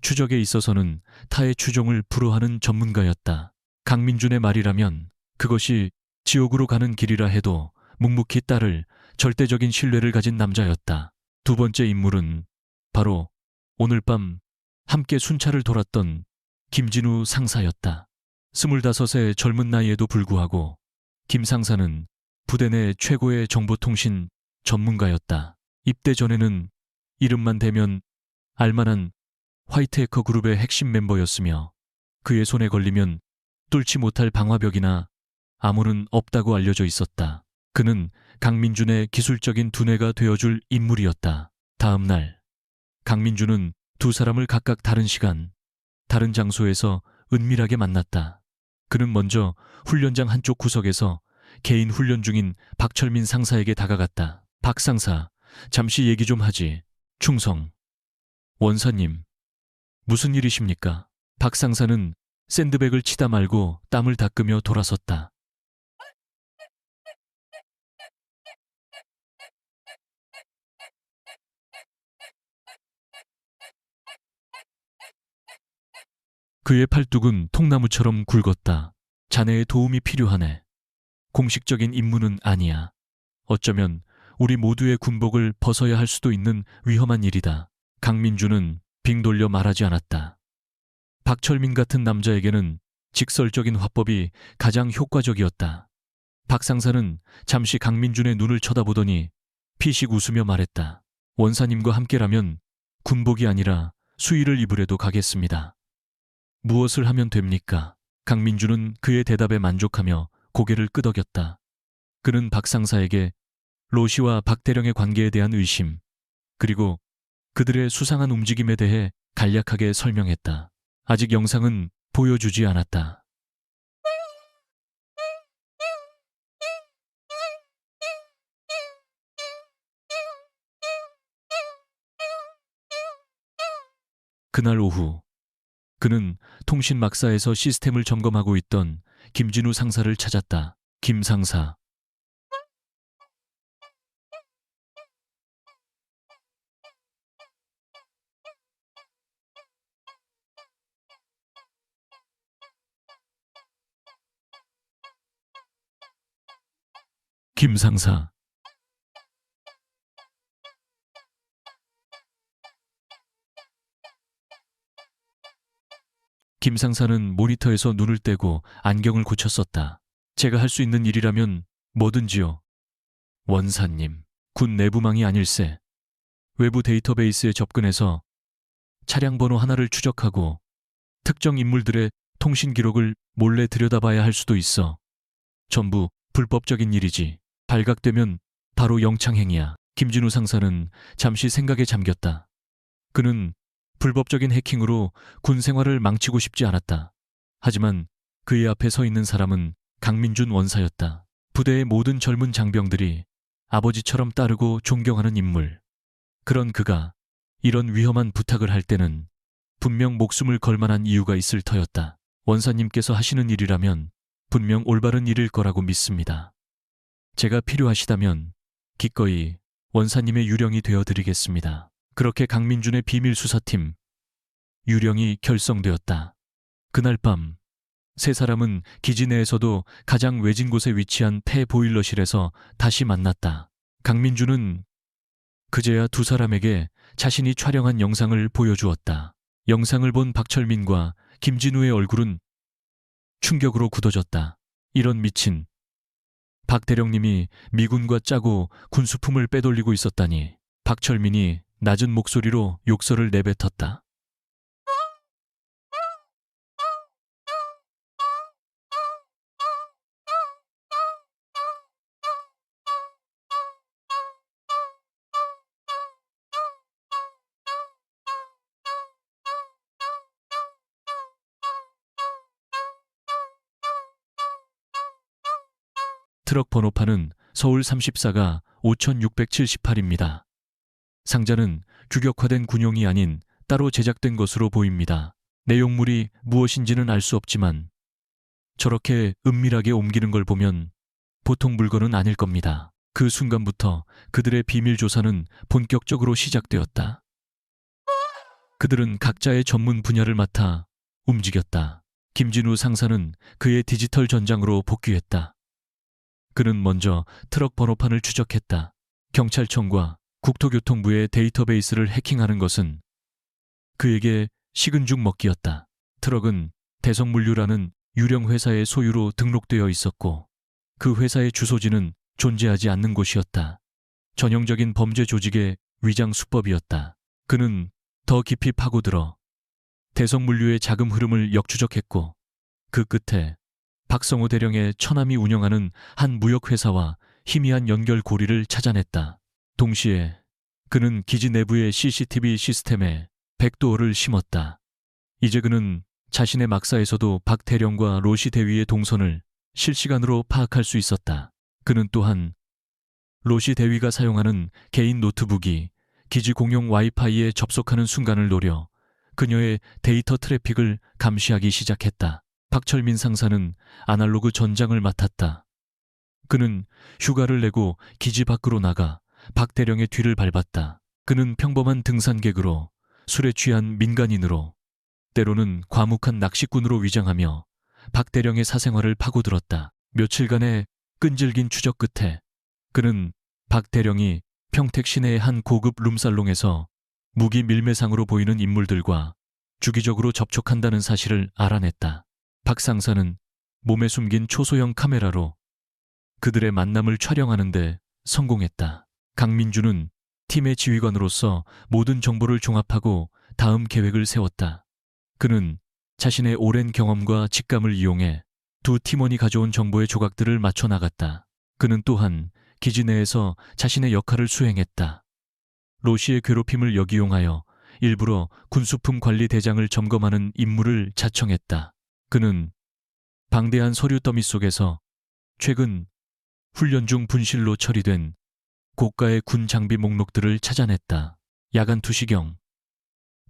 추적에 있어서는 타의 추종을 불허하는 전문가였다. 강민준의 말이라면 그것이 지옥으로 가는 길이라 해도 묵묵히 따를 절대적인 신뢰를 가진 남자였다. 두 번째 인물은 바로 오늘 밤 함께 순찰을 돌았던 김진우 상사였다. 25의 젊은 나이에도 불구하고 김 상사는 부대 내 최고의 정보통신 전문가였다. 입대 전에는 이름만 대면 알만한 화이트해커 그룹의 핵심 멤버였으며 그의 손에 걸리면 뚫지 못할 방화벽이나 암호는 없다고 알려져 있었다. 그는 강민준의 기술적인 두뇌가 되어줄 인물이었다. 다음 날 강민준은 두 사람을 각각 다른 시간, 다른 장소에서 은밀하게 만났다. 그는 먼저 훈련장 한쪽 구석에서 개인 훈련 중인 박철민 상사에게 다가갔다. 박 상사, 잠시 얘기 좀 하지. 충성. 원사님, 무슨 일이십니까? 박 상사는 샌드백을 치다 말고 땀을 닦으며 돌아섰다. 그의 팔뚝은 통나무처럼 굵었다. 자네의 도움이 필요하네. 공식적인 임무는 아니야. 어쩌면 우리 모두의 군복을 벗어야 할 수도 있는 위험한 일이다. 강민주는 빙 돌려 말하지 않았다. 박철민 같은 남자에게는 직설적인 화법이 가장 효과적이었다. 박 상사는 잠시 강민준의 눈을 쳐다보더니 피식 웃으며 말했다. 원사님과 함께라면 군복이 아니라 수의를 입으려도 가겠습니다. 무엇을 하면 됩니까? 강민준은 그의 대답에 만족하며 고개를 끄덕였다. 그는 박 상사에게 로시와 박 대령의 관계에 대한 의심, 그리고 그들의 수상한 움직임에 대해 간략하게 설명했다. 아직 영상은 보여주지 않았다. 그날 오후 그는 통신 막사에서 시스템을 점검하고 있던 김진우 상사를 찾았다. 김 상사. 김 상사. 김 상사는 모니터에서 눈을 떼고 안경을 고쳤었다. 제가 할 수 있는 일이라면 뭐든지요. 원사님, 군 내부망이 아닐세. 외부 데이터베이스에 접근해서 차량 번호 하나를 추적하고 특정 인물들의 통신 기록을 몰래 들여다봐야 할 수도 있어. 전부 불법적인 일이지. 발각되면 바로 영창행위야. 김진우 상사는 잠시 생각에 잠겼다. 그는 불법적인 해킹으로 군 생활을 망치고 싶지 않았다. 하지만 그의 앞에 서 있는 사람은 강민준 원사였다. 부대의 모든 젊은 장병들이 아버지처럼 따르고 존경하는 인물. 그런 그가 이런 위험한 부탁을 할 때는 분명 목숨을 걸 만한 이유가 있을 터였다. 원사님께서 하시는 일이라면 분명 올바른 일일 거라고 믿습니다. 제가 필요하시다면 기꺼이 원사님의 유령이 되어드리겠습니다. 그렇게 강민준의 비밀수사팀 유령이 결성되었다. 그날 밤 세 사람은 기지 내에서도 가장 외진 곳에 위치한 폐보일러실에서 다시 만났다. 강민준은 그제야 두 사람에게 자신이 촬영한 영상을 보여주었다. 영상을 본 박철민과 김진우의 얼굴은 충격으로 굳어졌다. 이런 미친. 박 대령님이 미군과 짜고 군수품을 빼돌리고 있었다니. 박철민이 낮은 목소리로 욕설을 내뱉었다. 트럭 번호판은 서울 34가 5678입니다. 상자는 규격화된 군용이 아닌 따로 제작된 것으로 보입니다. 내용물이 무엇인지는 알 수 없지만 저렇게 은밀하게 옮기는 걸 보면 보통 물건은 아닐 겁니다. 그 순간부터 그들의 비밀 조사는 본격적으로 시작되었다. 그들은 각자의 전문 분야를 맡아 움직였다. 김진우 상사는 그의 디지털 전장으로 복귀했다. 그는 먼저 트럭 번호판을 추적했다. 경찰청과 국토교통부의 데이터베이스를 해킹하는 것은 그에게 식은 죽 먹기였다. 트럭은 대성물류라는 유령 회사의 소유로 등록되어 있었고 그 회사의 주소지는 존재하지 않는 곳이었다. 전형적인 범죄 조직의 위장 수법이었다. 그는 더 깊이 파고들어 대성물류의 자금 흐름을 역추적했고 그 끝에 박성호 대령의 처남이 운영하는 한 무역회사와 희미한 연결고리를 찾아냈다. 동시에 그는 기지 내부의 CCTV 시스템에 백도어를 심었다. 이제 그는 자신의 막사에서도 박 대령과 로시 대위의 동선을 실시간으로 파악할 수 있었다. 그는 또한 로시 대위가 사용하는 개인 노트북이 기지 공용 와이파이에 접속하는 순간을 노려 그녀의 데이터 트래픽을 감시하기 시작했다. 박철민 상사는 아날로그 전장을 맡았다. 그는 휴가를 내고 기지 밖으로 나가 박 대령의 뒤를 밟았다. 그는 평범한 등산객으로 술에 취한 민간인으로 때로는 과묵한 낚시꾼으로 위장하며 박 대령의 사생활을 파고들었다. 며칠간의 끈질긴 추적 끝에 그는 박 대령이 평택 시내의 한 고급 룸살롱에서 무기 밀매상으로 보이는 인물들과 주기적으로 접촉한다는 사실을 알아냈다. 박 상사는 몸에 숨긴 초소형 카메라로 그들의 만남을 촬영하는 데 성공했다. 강민주는 팀의 지휘관으로서 모든 정보를 종합하고 다음 계획을 세웠다. 그는 자신의 오랜 경험과 직감을 이용해 두 팀원이 가져온 정보의 조각들을 맞춰 나갔다. 그는 또한 기지 내에서 자신의 역할을 수행했다. 로시의 괴롭힘을 역이용하여 일부러 군수품 관리 대장을 점검하는 임무를 자청했다. 그는 방대한 서류 더미 속에서 최근 훈련 중 분실로 처리된 고가의 군 장비 목록들을 찾아냈다. 야간 투시경,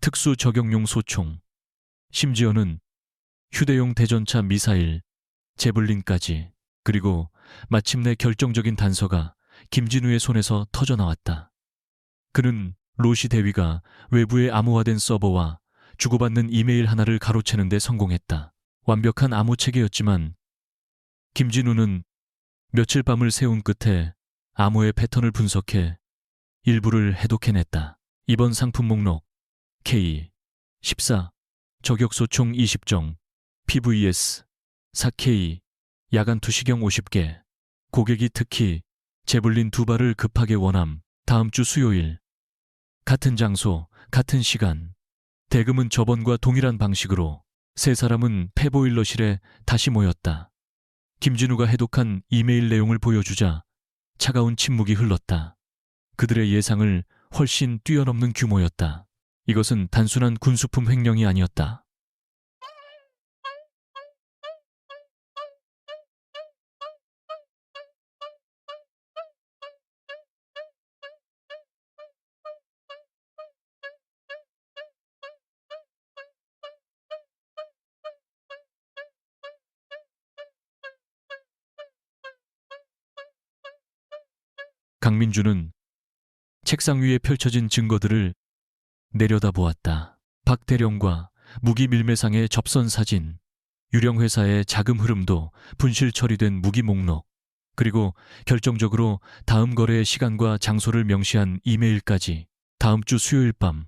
특수 적용용 소총, 심지어는 휴대용 대전차 미사일, 제블린까지. 그리고 마침내 결정적인 단서가 김진우의 손에서 터져나왔다. 그는 로시 대위가 외부의 암호화된 서버와 주고받는 이메일 하나를 가로채는 데 성공했다. 완벽한 암호 체계였지만 김진우는 며칠 밤을 새운 끝에 암호의 패턴을 분석해 일부를 해독해냈다. 이번 상품 목록 K14 저격소총 20정 PVS 4K 야간 투시경 50개 고객이 특히 제블린 2발을 급하게 원함. 다음 주 수요일 같은 장소 같은 시간 대금은 저번과 동일한 방식으로 세 사람은 폐보일러실에 다시 모였다. 김진우가 해독한 이메일 내용을 보여주자 차가운 침묵이 흘렀다. 그들의 예상을 훨씬 뛰어넘는 규모였다. 이것은 단순한 군수품 횡령이 아니었다. 강민주는 책상 위에 펼쳐진 증거들을 내려다보았다. 박대령과 무기 밀매상의 접선 사진, 유령회사의 자금 흐름도 분실 처리된 무기 목록, 그리고 결정적으로 다음 거래의 시간과 장소를 명시한 이메일까지. 다음 주 수요일 밤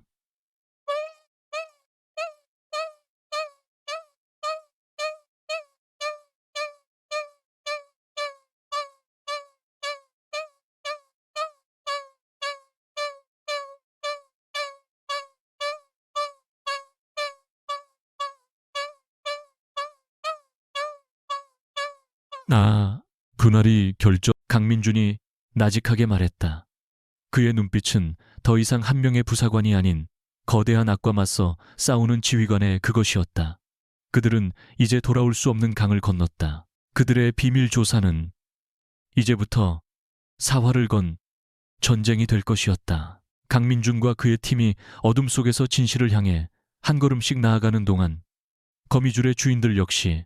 그날이 강민준이 나직하게 말했다. 그의 눈빛은 더 이상 한 명의 부사관이 아닌 거대한 악과 맞서 싸우는 지휘관의 그것이었다. 그들은 이제 돌아올 수 없는 강을 건넜다. 그들의 비밀 조사는 이제부터 사활을 건 전쟁이 될 것이었다. 강민준과 그의 팀이 어둠 속에서 진실을 향해 한 걸음씩 나아가는 동안 거미줄의 주인들 역시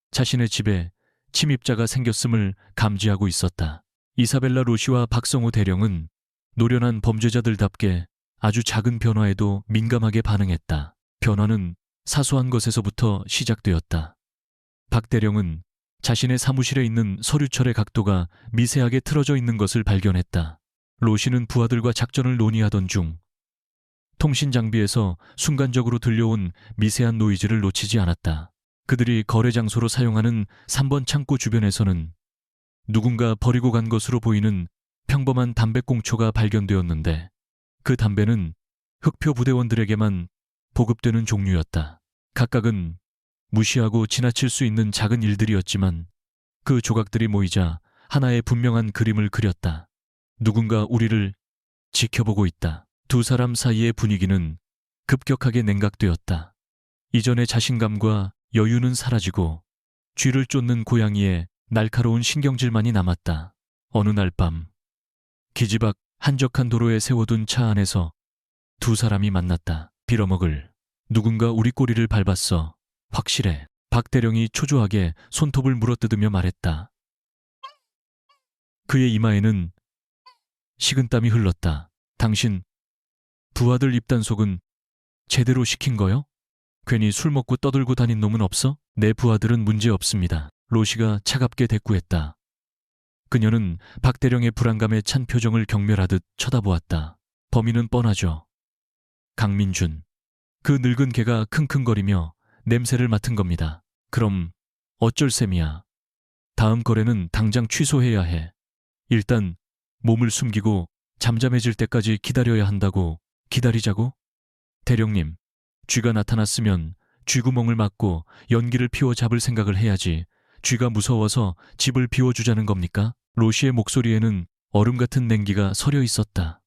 자신의 집에 침입자가 생겼음을 감지하고 있었다. 이사벨라 로시와 박성호 대령은 노련한 범죄자들답게 아주 작은 변화에도 민감하게 반응했다. 변화는 사소한 것에서부터 시작되었다. 박 대령은 자신의 사무실에 있는 서류철의 각도가 미세하게 틀어져 있는 것을 발견했다. 로시는 부하들과 작전을 논의하던 중 통신 장비에서 순간적으로 들려온 미세한 노이즈를 놓치지 않았다. 그들이 거래 장소로 사용하는 3번 창고 주변에서는 누군가 버리고 간 것으로 보이는 평범한 담배꽁초가 발견되었는데 그 담배는 흑표 부대원들에게만 보급되는 종류였다. 각각은 무시하고 지나칠 수 있는 작은 일들이었지만 그 조각들이 모이자 하나의 분명한 그림을 그렸다. 누군가 우리를 지켜보고 있다. 두 사람 사이의 분위기는 급격하게 냉각되었다. 이전의 자신감과 여유는 사라지고 쥐를 쫓는 고양이의 날카로운 신경질만이 남았다. 어느 날 밤 기지밖 한적한 도로에 세워둔 차 안에서 두 사람이 만났다. 빌어먹을. 누군가 우리 꼬리를 밟았어. 확실해. 박 대령이 초조하게 손톱을 물어뜯으며 말했다. 그의 이마에는 식은땀이 흘렀다. 당신 부하들 입단속은 제대로 시킨 거요? 괜히 술 먹고 떠들고 다닌 놈은 없어? 내 부하들은 문제 없습니다. 로시가 차갑게 대꾸했다. 그녀는 박 대령의 불안감에 찬 표정을 경멸하듯 쳐다보았다. 범인은 뻔하죠. 강민준. 그 늙은 개가 킁킁거리며 냄새를 맡은 겁니다. 그럼 어쩔 셈이야. 다음 거래는 당장 취소해야 해. 일단 몸을 숨기고 잠잠해질 때까지 기다려야 한다고. 기다리자고? 대령님, 쥐가 나타났으면 쥐구멍을 막고 연기를 피워 잡을 생각을 해야지. 쥐가 무서워서 집을 비워주자는 겁니까? 로시의 목소리에는 얼음 같은 냉기가 서려 있었다.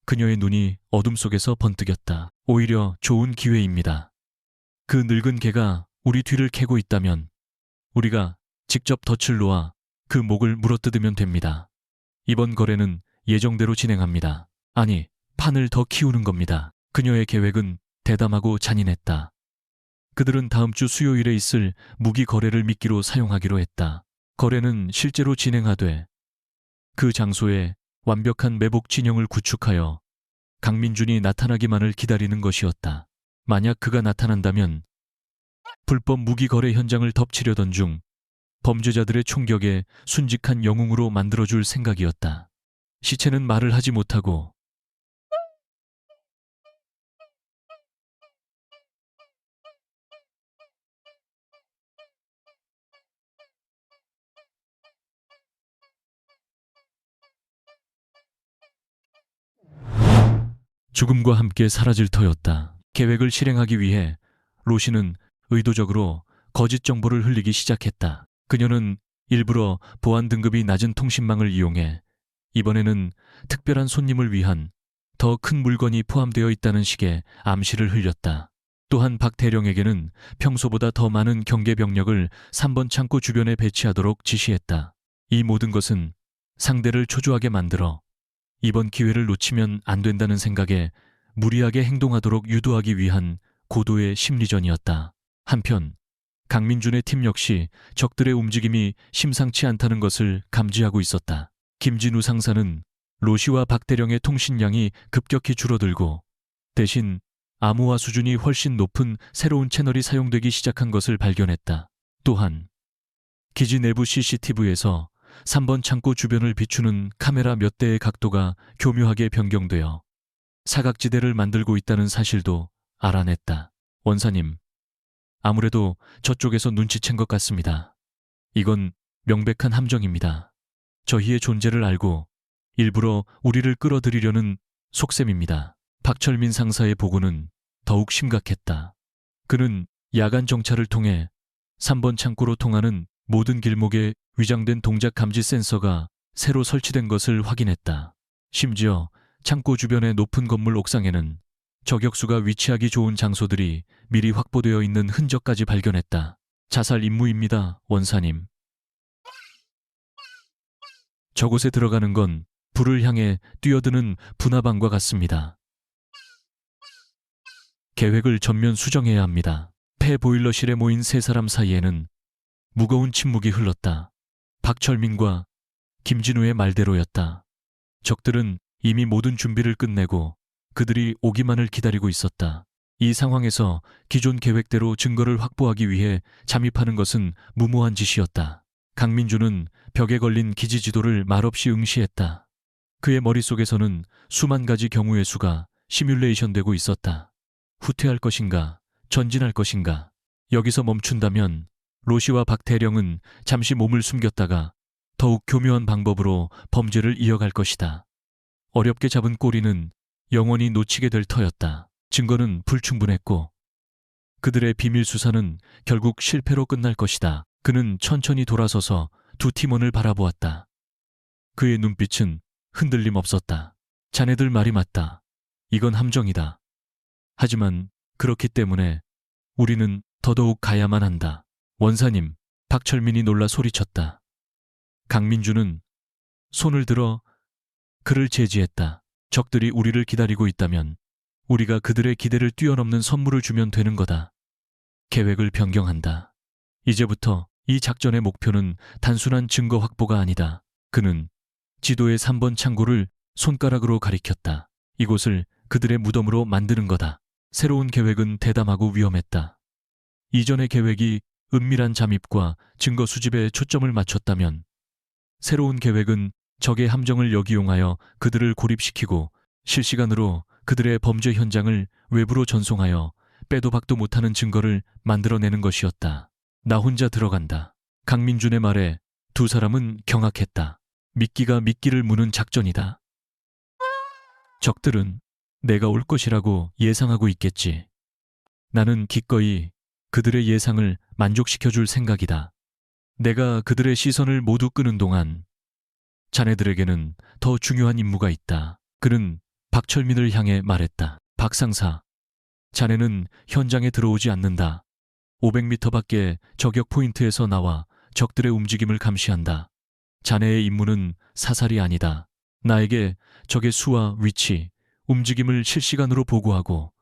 그녀의 눈이 어둠 속에서 번뜩였다. 오히려 좋은 기회입니다. 그 늙은 개가 우리 뒤를 캐고 있다면 우리가 직접 덫을 놓아 그 목을 물어뜯으면 됩니다. 이번 거래는 예정대로 진행합니다. 아니, 판을 더 키우는 겁니다. 그녀의 계획은 대담하고 잔인했다. 그들은 다음 주 수요일에 있을 무기 거래를 미끼로 사용하기로 했다. 거래는 실제로 진행하되 그 장소에 완벽한 매복 진영을 구축하여 강민준이 나타나기만을 기다리는 것이었다. 만약 그가 나타난다면 불법 무기 거래 현장을 덮치려던 중 범죄자들의 총격에 순직한 영웅으로 만들어줄 생각이었다. 시체는 말을 하지 못하고 죽음과 함께 사라질 터였다. 계획을 실행하기 위해 로시는 의도적으로 거짓 정보를 흘리기 시작했다. 그녀는 일부러 보안 등급이 낮은 통신망을 이용해 이번에는 특별한 손님을 위한 더 큰 물건이 포함되어 있다는 식의 암시를 흘렸다. 또한 박 대령에게는 평소보다 더 많은 경계 병력을 3번 창고 주변에 배치하도록 지시했다. 이 모든 것은 상대를 초조하게 만들어 이번 기회를 놓치면 안 된다는 생각에 무리하게 행동하도록 유도하기 위한 고도의 심리전이었다. 한편 강민준의 팀 역시 적들의 움직임이 심상치 않다는 것을 감지하고 있었다. 김진우 상사는 로시와 박대령의 통신량이 급격히 줄어들고 대신 암호화 수준이 훨씬 높은 새로운 채널이 사용되기 시작한 것을 발견했다. 또한 기지 내부 CCTV에서 3번 창고 주변을 비추는 카메라 몇 대의 각도가 교묘하게 변경되어 사각지대를 만들고 있다는 사실도 알아냈다. 원사님, 아무래도 저쪽에서 눈치챈 것 같습니다. 이건 명백한 함정입니다. 저희의 존재를 알고 일부러 우리를 끌어들이려는 속셈입니다. 박철민 상사의 보고는 더욱 심각했다. 그는 야간 정찰을 통해 3번 창고로 통하는 모든 길목에 위장된 동작 감지 센서가 새로 설치된 것을 확인했다. 심지어 창고 주변의 높은 건물 옥상에는 저격수가 위치하기 좋은 장소들이 미리 확보되어 있는 흔적까지 발견했다. 자살 임무입니다, 원사님. 저곳에 들어가는 건 불을 향해 뛰어드는 분화방과 같습니다. 계획을 전면 수정해야 합니다. 폐보일러실에 모인 세 사람 사이에는 무거운 침묵이 흘렀다. 박철민과 김진우의 말대로였다. 적들은 이미 모든 준비를 끝내고 그들이 오기만을 기다리고 있었다. 이 상황에서 기존 계획대로 증거를 확보하기 위해 잠입하는 것은 무모한 짓이었다. 강민주는 벽에 걸린 기지 지도를 말없이 응시했다. 그의 머릿속에서는 수만 가지 경우의 수가 시뮬레이션되고 있었다. 후퇴할 것인가, 전진할 것인가. 여기서 멈춘다면 로시와 박대령은 잠시 몸을 숨겼다가 더욱 교묘한 방법으로 범죄를 이어갈 것이다. 어렵게 잡은 꼬리는 영원히 놓치게 될 터였다. 증거는 불충분했고 그들의 비밀 수사는 결국 실패로 끝날 것이다. 그는 천천히 돌아서서 두 팀원을 바라보았다. 그의 눈빛은 흔들림 없었다. 자네들 말이 맞다. 이건 함정이다. 하지만 그렇기 때문에 우리는 더더욱 가야만 한다. 원사님, 박철민이 놀라 소리쳤다. 강민주는 손을 들어 그를 제지했다. 적들이 우리를 기다리고 있다면 우리가 그들의 기대를 뛰어넘는 선물을 주면 되는 거다. 계획을 변경한다. 이제부터 이 작전의 목표는 단순한 증거 확보가 아니다. 그는 지도의 3번 창고를 손가락으로 가리켰다. 이곳을 그들의 무덤으로 만드는 거다. 새로운 계획은 대담하고 위험했다. 이전의 계획이 은밀한 잠입과 증거 수집에 초점을 맞췄다면 새로운 계획은 적의 함정을 역이용하여 그들을 고립시키고 실시간으로 그들의 범죄 현장을 외부로 전송하여 빼도 박도 못하는 증거를 만들어내는 것이었다. 나 혼자 들어간다. 강민준의 말에 두 사람은 경악했다. 미끼가 미끼를 무는 작전이다. 적들은 내가 올 것이라고 예상하고 있겠지. 나는 기꺼이 그들의 예상을 만족시켜줄 생각이다. 내가 그들의 시선을 모두 끄는 동안 자네들에게는 더 중요한 임무가 있다. 그는 박철민을 향해 말했다. 박 상사, 자네는 현장에 들어오지 않는다. 500m 밖에 저격 포인트에서 나와 적들의 움직임을 감시한다. 자네의 임무는 사살이 아니다. 나에게 적의 수와 위치, 움직임을 실시간으로 보고하고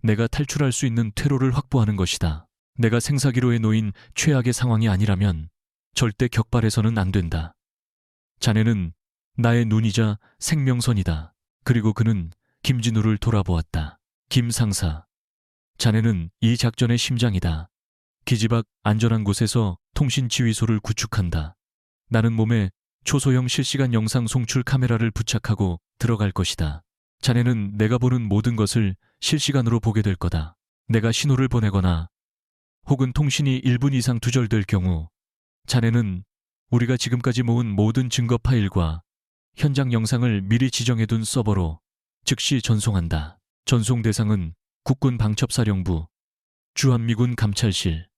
내가 탈출할 수 있는 퇴로를 확보하는 것이다. 내가 생사기로에 놓인 최악의 상황이 아니라면 절대 격발해서는 안 된다. 자네는 나의 눈이자 생명선이다. 그리고 그는 김진우를 돌아보았다. 김 상사, 자네는 이 작전의 심장이다. 기지 밖 안전한 곳에서 통신 지휘소를 구축한다. 나는 몸에 초소형 실시간 영상 송출 카메라를 부착하고 들어갈 것이다. 자네는 내가 보는 모든 것을 실시간으로 보게 될 거다. 내가 신호를 보내거나 혹은 통신이 1분 이상 두절될 경우 자네는 우리가 지금까지 모은 모든 증거 파일과 현장 영상을 미리 지정해둔 서버로 즉시 전송한다. 전송 대상은 국군 방첩사령부, 주한미군 감찰실,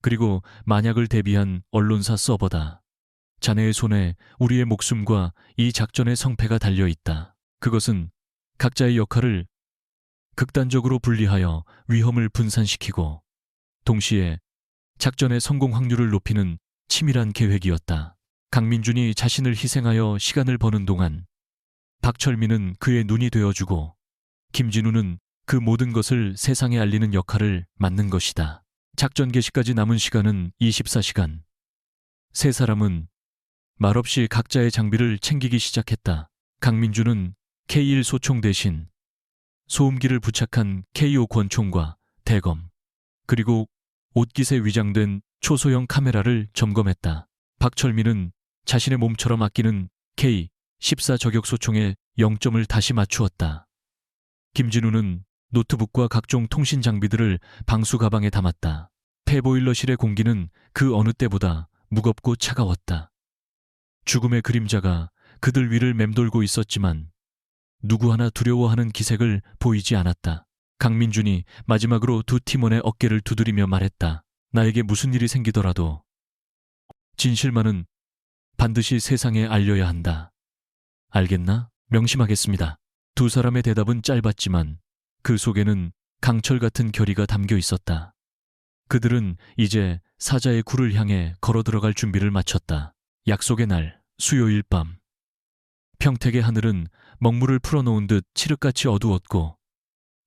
그리고 만약을 대비한 언론사 서버다. 자네의 손에 우리의 목숨과 이 작전의 성패가 달려있다. 그것은 각자의 역할을 극단적으로 분리하여 위험을 분산시키고 동시에 작전의 성공 확률을 높이는 치밀한 계획이었다. 강민준이 자신을 희생하여 시간을 버는 동안 박철민은 그의 눈이 되어주고 김진우는 그 모든 것을 세상에 알리는 역할을 맡는 것이다. 작전 개시까지 남은 시간은 24시간. 세 사람은 말없이 각자의 장비를 챙기기 시작했다. 강민주는 K1 소총 대신 소음기를 부착한 K5 권총과 대검, 그리고 옷깃에 위장된 초소형 카메라를 점검했다. 박철민은 자신의 몸처럼 아끼는 K14 저격소총에 0점을 다시 맞추었다. 김진우는 노트북과 각종 통신 장비들을 방수 가방에 담았다. 폐보일러실의 공기는 그 어느 때보다 무겁고 차가웠다. 죽음의 그림자가 그들 위를 맴돌고 있었지만 누구 하나 두려워하는 기색을 보이지 않았다. 강민준이 마지막으로 두 팀원의 어깨를 두드리며 말했다. 나에게 무슨 일이 생기더라도 진실만은 반드시 세상에 알려야 한다. 알겠나? 명심하겠습니다. 두 사람의 대답은 짧았지만 그 속에는 강철 같은 결의가 담겨 있었다. 그들은 이제 사자의 굴을 향해 걸어 들어갈 준비를 마쳤다. 약속의 날, 수요일 밤. 평택의 하늘은 먹물을 풀어놓은 듯 칠흑같이 어두웠고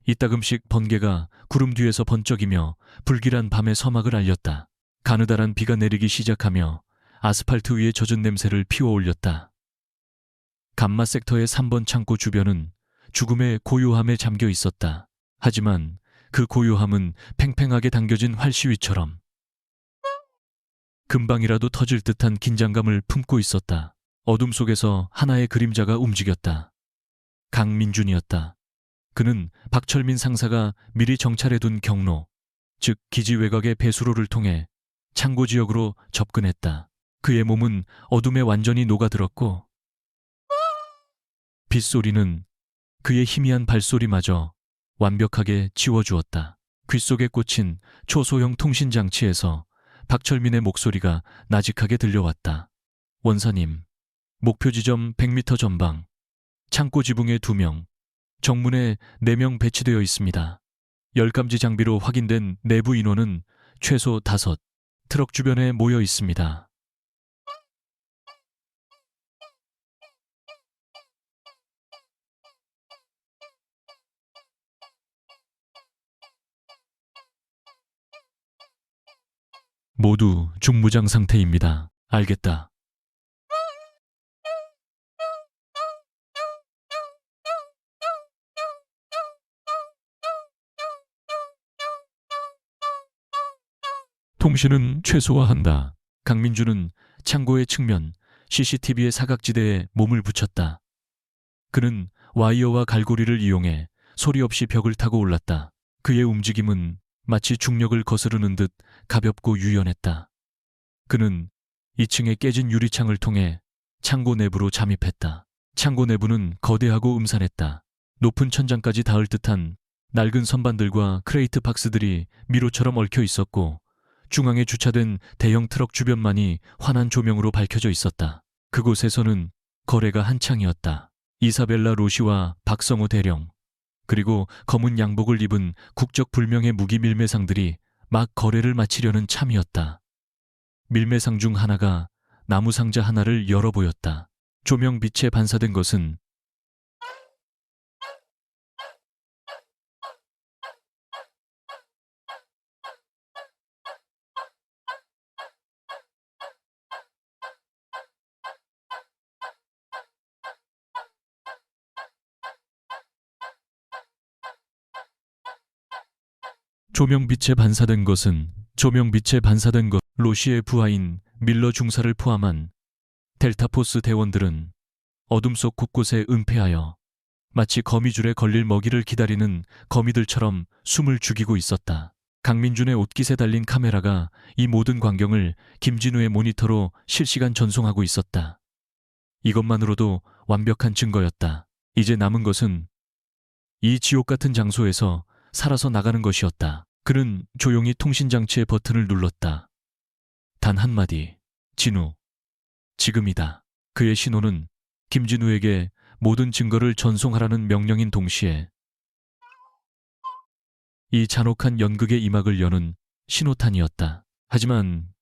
이따금씩 번개가 구름 뒤에서 번쩍이며 불길한 밤의 서막을 알렸다. 가느다란 비가 내리기 시작하며 아스팔트 위에 젖은 냄새를 피워올렸다. 감마 섹터의 3번 창고 주변은 죽음의 고요함에 잠겨 있었다. 하지만 그 고요함은 팽팽하게 당겨진 활시위처럼 금방이라도 터질 듯한 긴장감을 품고 있었다. 어둠 속에서 하나의 그림자가 움직였다. 강민준이었다. 그는 박철민 상사가 미리 정찰해둔 경로, 즉 기지 외곽의 배수로를 통해 창고 지역으로 접근했다. 그의 몸은 어둠에 완전히 녹아들었고 빗소리는 그의 희미한 발소리마저 완벽하게 지워주었다. 귓속에 꽂힌 초소형 통신장치에서 박철민의 목소리가 나직하게 들려왔다. 원사님, 목표 지점 100m 전방, 창고 지붕에 2명, 정문에 4명 배치되어 있습니다. 열감지 장비로 확인된 내부 인원은 최소 5, 트럭 주변에 모여 있습니다. 모두 중무장 상태입니다. 알겠다. 통신은 최소화한다. 강민주는 창고의 측면 CCTV의 사각지대에 몸을 붙였다. 그는 와이어와 갈고리를 이용해 소리 없이 벽을 타고 올랐다. 그의 움직임은 마치 중력을 거스르는 듯 가볍고 유연했다. 그는 2층의 깨진 유리창을 통해 창고 내부로 잠입했다. 창고 내부는 거대하고 음산했다. 높은 천장까지 닿을 듯한 낡은 선반들과 크레이트 박스들이 미로처럼 얽혀 있었고 중앙에 주차된 대형 트럭 주변만이 환한 조명으로 밝혀져 있었다. 그곳에서는 거래가 한창이었다. 이사벨라 로시와 박성호 대령, 그리고 검은 양복을 입은 국적 불명의 무기 밀매상들이 막 거래를 마치려는 참이었다. 밀매상 중 하나가 나무 상자 하나를 열어 보였다. 조명빛에 반사된 것은 조명빛에 반사된 것 로시의 부하인 밀러 중사를 포함한 델타포스 대원들은 어둠 속 곳곳에 은폐하여 마치 거미줄에 걸릴 먹이를 기다리는 거미들처럼 숨을 죽이고 있었다. 강민준의 옷깃에 달린 카메라가 이 모든 광경을 김진우의 모니터로 실시간 전송하고 있었다. 이것만으로도 완벽한 증거였다. 이제 남은 것은 이 지옥 같은 장소에서 살아서 나가는 것이었다. 그는 조용히 통신장치의 버튼을 눌렀다. 단 한마디, 진우, 지금이다. 그의 신호는 김진우에게 모든 증거를 전송하라는 명령인 동시에 이 잔혹한 연극의 이막을 여는 신호탄이었다. 하지만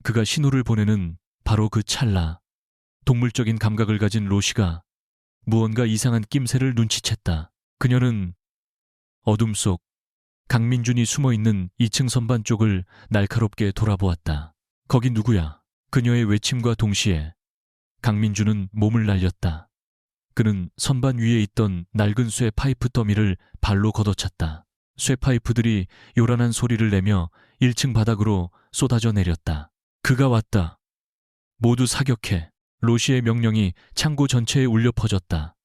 그가 신호를 보내는 바로 그 찰나, 동물적인 감각을 가진 로시가 무언가 이상한 낌새를 눈치챘다. 그녀는 어둠 속 강민준이 숨어있는 2층 선반 쪽을 날카롭게 돌아보았다. 거기 누구야? 그녀의 외침과 동시에 강민주는 몸을 날렸다. 그는 선반 위에 있던 낡은 쇠 파이프 더미를 발로 걷어찼다. 쇠 파이프들이 요란한 소리를 내며 1층 바닥으로 쏟아져 내렸다. 그가 왔다. 모두 사격해. 로시의 명령이 창고 전체에 울려 퍼졌다.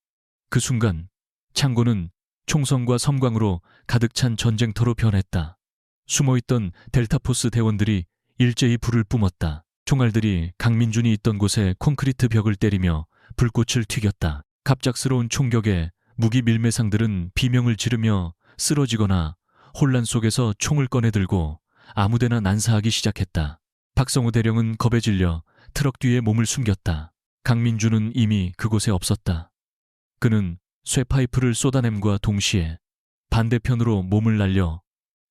그 순간 창고는 총성과 섬광으로 가득 찬 전쟁터로 변했다. 숨어있던 델타포스 대원들이 일제히 불을 뿜었다. 총알들이 강민준이 있던 곳에 콘크리트 벽을 때리며 불꽃을 튀겼다. 갑작스러운 총격에 무기 밀매상들은 비명을 지르며 쓰러지거나 혼란 속에서 총을 꺼내 들고 아무데나 난사하기 시작했다. 박성호 대령은 겁에 질려 트럭 뒤에 몸을 숨겼다. 강민준은 이미 그곳에 없었다. 그는 쇠파이프를 쏟아냄과 동시에 반대편으로 몸을 날려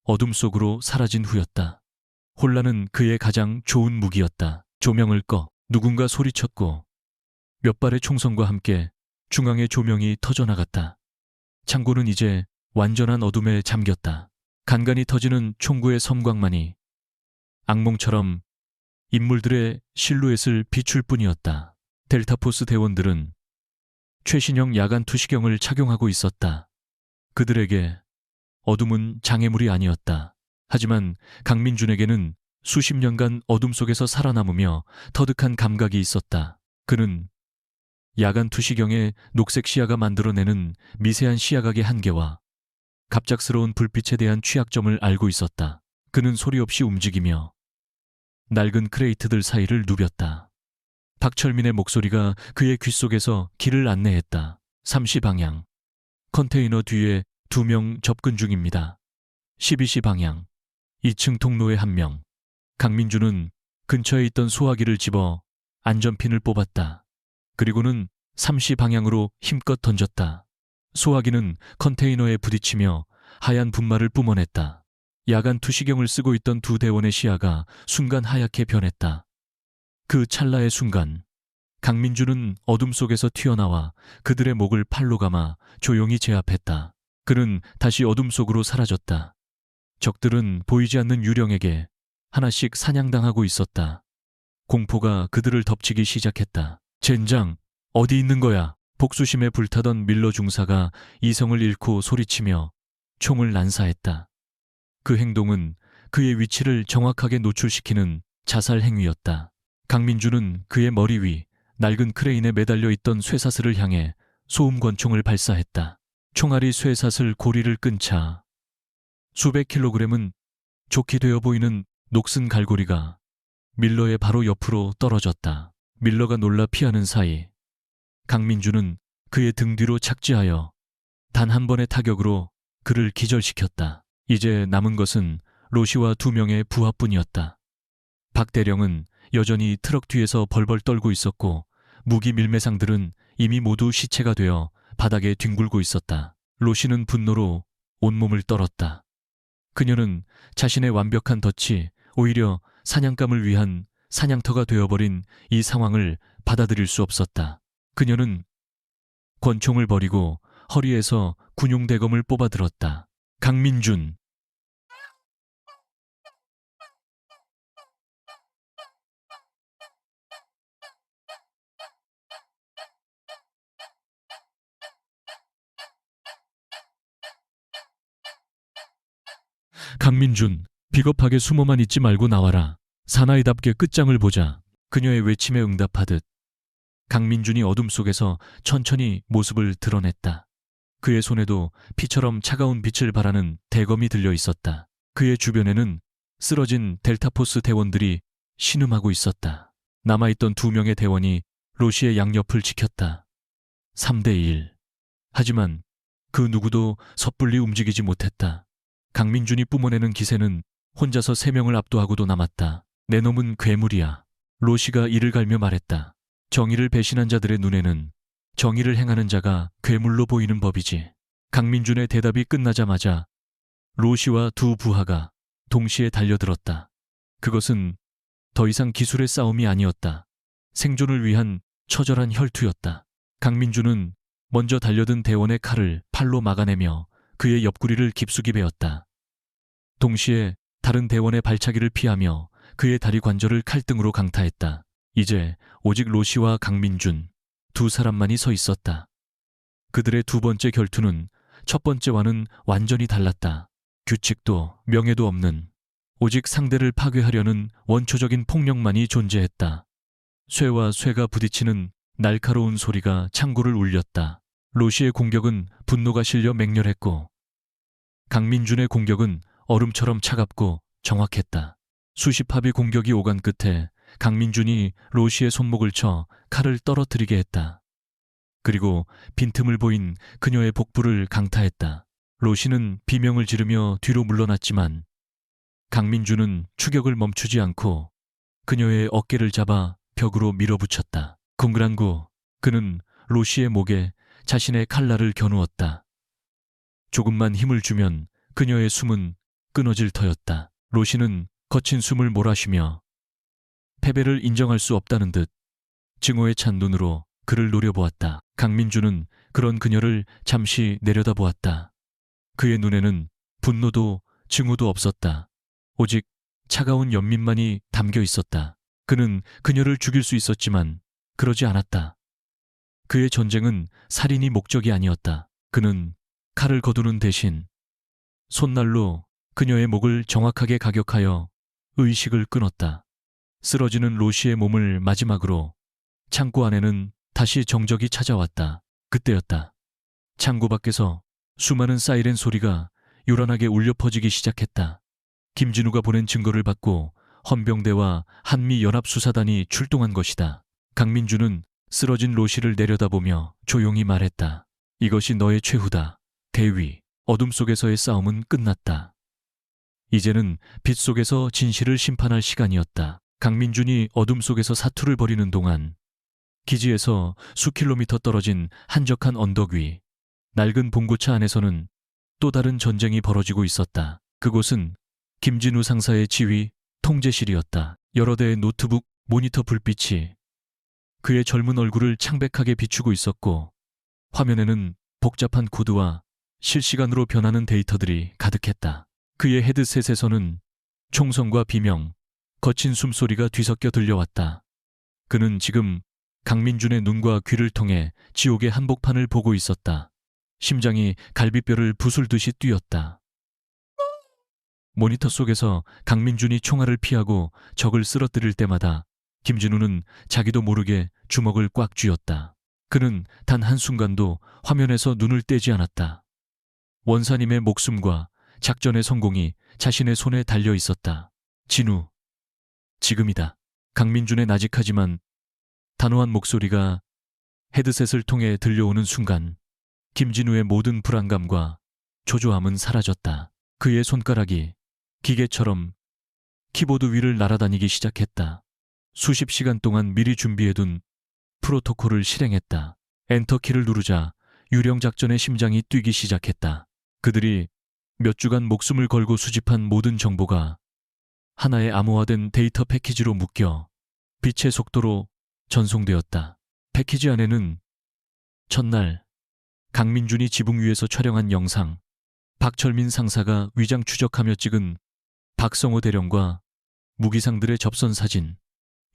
어둠 속으로 사라진 후였다. 혼란은 그의 가장 좋은 무기였다. 조명을 꺼. 누군가 소리쳤고 몇 발의 총성과 함께 중앙의 조명이 터져나갔다. 창고는 이제 완전한 어둠에 잠겼다. 간간히 터지는 총구의 섬광만이 악몽처럼 인물들의 실루엣을 비출 뿐이었다. 델타포스 대원들은 최신형 야간 투시경을 착용하고 있었다. 그들에게 어둠은 장애물이 아니었다. 하지만 강민준에게는 수십 년간 어둠 속에서 살아남으며 터득한 감각이 있었다. 그는 야간 투시경의 녹색 시야가 만들어내는 미세한 시야각의 한계와 갑작스러운 불빛에 대한 취약점을 알고 있었다. 그는 소리 없이 움직이며 낡은 크레이트들 사이를 누볐다. 박철민의 목소리가 그의 귓속에서 길을 안내했다. 3시 방향. 컨테이너 뒤에 2명 접근 중입니다. 12시 방향. 2층 통로에 1명. 강민준은 근처에 있던 소화기를 집어 안전핀을 뽑았다. 그리고는 3시 방향으로 힘껏 던졌다. 소화기는 컨테이너에 부딪히며 하얀 분말을 뿜어냈다. 야간 투시경을 쓰고 있던 두 대원의 시야가 순간 하얗게 변했다. 그 찰나의 순간 강민준은 어둠 속에서 튀어나와 그들의 목을 팔로 감아 조용히 제압했다. 그는 다시 어둠 속으로 사라졌다. 적들은 보이지 않는 유령에게 하나씩 사냥당하고 있었다. 공포가 그들을 덮치기 시작했다. 젠장, 어디 있는 거야? 복수심에 불타던 밀러 중사가 이성을 잃고 소리치며 총을 난사했다. 그 행동은 그의 위치를 정확하게 노출시키는 자살 행위였다. 강민준은 그의 머리 위 낡은 크레인에 매달려 있던 쇠사슬을 향해 소음 권총을 발사했다. 총알이 쇠사슬 고리를 끊자 수백 킬로그램은 좋게 되어 보이는 녹슨 갈고리가 밀러의 바로 옆으로 떨어졌다. 밀러가 놀라 피하는 사이 강민준은 그의 등 뒤로 착지하여 단 한 번의 타격으로 그를 기절시켰다. 이제 남은 것은 로시와 2명의 부하뿐이었다. 박 대령은 여전히 트럭 뒤에서 벌벌 떨고 있었고 무기 밀매상들은 이미 모두 시체가 되어 바닥에 뒹굴고 있었다. 로시는 분노로 온몸을 떨었다. 그녀는 자신의 완벽한 덫이 오히려 사냥감을 위한 사냥터가 되어버린 이 상황을 받아들일 수 없었다. 그녀는 권총을 버리고 허리에서 군용 대검을 뽑아들었다. 강민준. 강민준, 비겁하게 숨어만 있지 말고 나와라. 사나이답게 끝장을 보자. 그녀의 외침에 응답하듯 강민준이 어둠 속에서 천천히 모습을 드러냈다. 그의 손에도 피처럼 차가운 빛을 발하는 대검이 들려 있었다. 그의 주변에는 쓰러진 델타포스 대원들이 신음하고 있었다. 남아있던 2명의 대원이 로시의 양옆을 지켰다. 3대1. 하지만 그 누구도 섣불리 움직이지 못했다. 강민준이 뿜어내는 기세는 혼자서 3명을 압도하고도 남았다. 내 놈은 괴물이야. 로시가 이를 갈며 말했다. 정의를 배신한 자들의 눈에는 정의를 행하는 자가 괴물로 보이는 법이지. 강민준의 대답이 끝나자마자 로시와 2 부하가 동시에 달려들었다. 그것은 더 이상 기술의 싸움이 아니었다. 생존을 위한 처절한 혈투였다. 강민준은 먼저 달려든 대원의 칼을 팔로 막아내며 그의 옆구리를 깊숙이 베었다. 동시에 다른 대원의 발차기를 피하며 그의 다리 관절을 칼등으로 강타했다. 이제 오직 로시와 강민준 두 사람만이 서 있었다. 그들의 두 번째 결투는 첫 번째와는 완전히 달랐다. 규칙도 명예도 없는 오직 상대를 파괴하려는 원초적인 폭력만이 존재했다. 쇠와 쇠가 부딪히는 날카로운 소리가 창구를 울렸다. 로시의 공격은 분노가 실려 맹렬했고 강민준의 공격은 얼음처럼 차갑고 정확했다. 수십 합의 공격이 오간 끝에 강민준이 로시의 손목을 쳐 칼을 떨어뜨리게 했다. 그리고 빈틈을 보인 그녀의 복부를 강타했다. 로시는 비명을 지르며 뒤로 물러났지만 강민준은 추격을 멈추지 않고 그녀의 어깨를 잡아 벽으로 밀어붙였다. 공그란구 그는 로시의 목에 자신의 칼날을 겨누었다. 조금만 힘을 주면 그녀의 숨은 끊어질 터였다. 로시는 거친 숨을 몰아쉬며 패배를 인정할 수 없다는 듯 증오에 찬 눈으로 그를 노려보았다. 강민준은 그런 그녀를 잠시 내려다보았다. 그의 눈에는 분노도 증오도 없었다. 오직 차가운 연민만이 담겨 있었다. 그는 그녀를 죽일 수 있었지만 그러지 않았다. 그의 전쟁은 살인이 목적이 아니었다. 그는 칼을 거두는 대신 손날로 그녀의 목을 정확하게 가격하여 의식을 끊었다. 쓰러지는 로시의 몸을 마지막으로 창고 안에는 다시 정적이 찾아왔다. 그때였다. 창고 밖에서 수많은 사이렌 소리가 요란하게 울려 퍼지기 시작했다. 김진우가 보낸 증거를 받고 헌병대와 한미연합수사단이 출동한 것이다. 강민준은 쓰러진 로시를 내려다보며 조용히 말했다. 이것이 너의 최후다. 대위, 어둠 속에서의 싸움은 끝났다. 이제는 빛 속에서 진실을 심판할 시간이었다. 강민준이 어둠 속에서 사투를 벌이는 동안 기지에서 수킬로미터 떨어진 한적한 언덕 위 낡은 봉고차 안에서는 또 다른 전쟁이 벌어지고 있었다. 그곳은 김진우 상사의 지휘 통제실이었다. 여러 대의 노트북, 모니터 불빛이 그의 젊은 얼굴을 창백하게 비추고 있었고 화면에는 복잡한 코드와 실시간으로 변하는 데이터들이 가득했다. 그의 헤드셋에서는 총성과 비명, 거친 숨소리가 뒤섞여 들려왔다. 그는 지금 강민준의 눈과 귀를 통해 지옥의 한복판을 보고 있었다. 심장이 갈비뼈를 부술듯이 뛰었다. 모니터 속에서 강민준이 총알을 피하고 적을 쓰러뜨릴 때마다 김진우는 자기도 모르게 주먹을 꽉 쥐었다. 그는 단 한순간도 화면에서 눈을 떼지 않았다. 원사님의 목숨과 작전의 성공이 자신의 손에 달려 있었다. 진우, 지금이다. 강민준의 나직하지만 단호한 목소리가 헤드셋을 통해 들려오는 순간 김진우의 모든 불안감과 초조함은 사라졌다. 그의 손가락이 기계처럼 키보드 위를 날아다니기 시작했다. 수십 시간 동안 미리 준비해둔 프로토콜을 실행했다. 엔터키를 누르자 유령 작전의 심장이 뛰기 시작했다. 그들이 몇 주간 목숨을 걸고 수집한 모든 정보가 하나의 암호화된 데이터 패키지로 묶여 빛의 속도로 전송되었다. 패키지 안에는 첫날 강민준이 지붕 위에서 촬영한 영상, 박철민 상사가 위장 추적하며 찍은 박성호 대령과 무기상들의 접선 사진,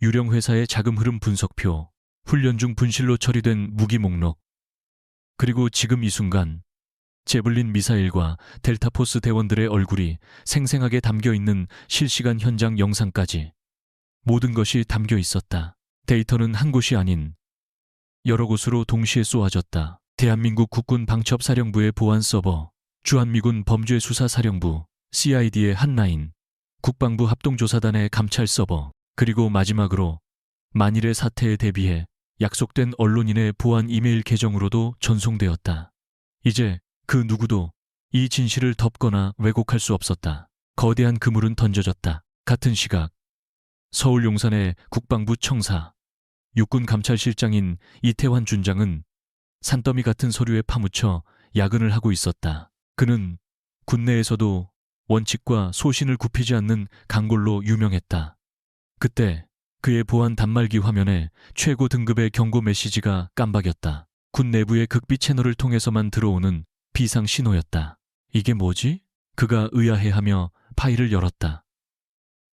유령 회사의 자금 흐름 분석표, 훈련 중 분실로 처리된 무기 목록, 그리고 지금 이 순간 제블린 미사일과 델타포스 대원들의 얼굴이 생생하게 담겨 있는 실시간 현장 영상까지 모든 것이 담겨 있었다. 데이터는 한 곳이 아닌 여러 곳으로 동시에 쏘아졌다. 대한민국 국군 방첩사령부의 보안 서버, 주한미군 범죄수사사령부, CID의 핫라인, 국방부 합동조사단의 감찰 서버, 그리고 마지막으로 만일의 사태에 대비해 약속된 언론인의 보안 이메일 계정으로도 전송되었다. 이제 그 누구도 이 진실을 덮거나 왜곡할 수 없었다. 거대한 그물은 던져졌다. 같은 시각 서울 용산의 국방부 청사, 육군 감찰실장인 이태환 준장은 산더미 같은 서류에 파묻혀 야근을 하고 있었다. 그는 군내에서도 원칙과 소신을 굽히지 않는 강골로 유명했다. 그때 그의 보안 단말기 화면에 최고 등급의 경고 메시지가 깜박였다. 군 내부의 극비 채널을 통해서만 들어오는 비상 신호였다. 이게 뭐지? 그가 의아해하며 파일을 열었다.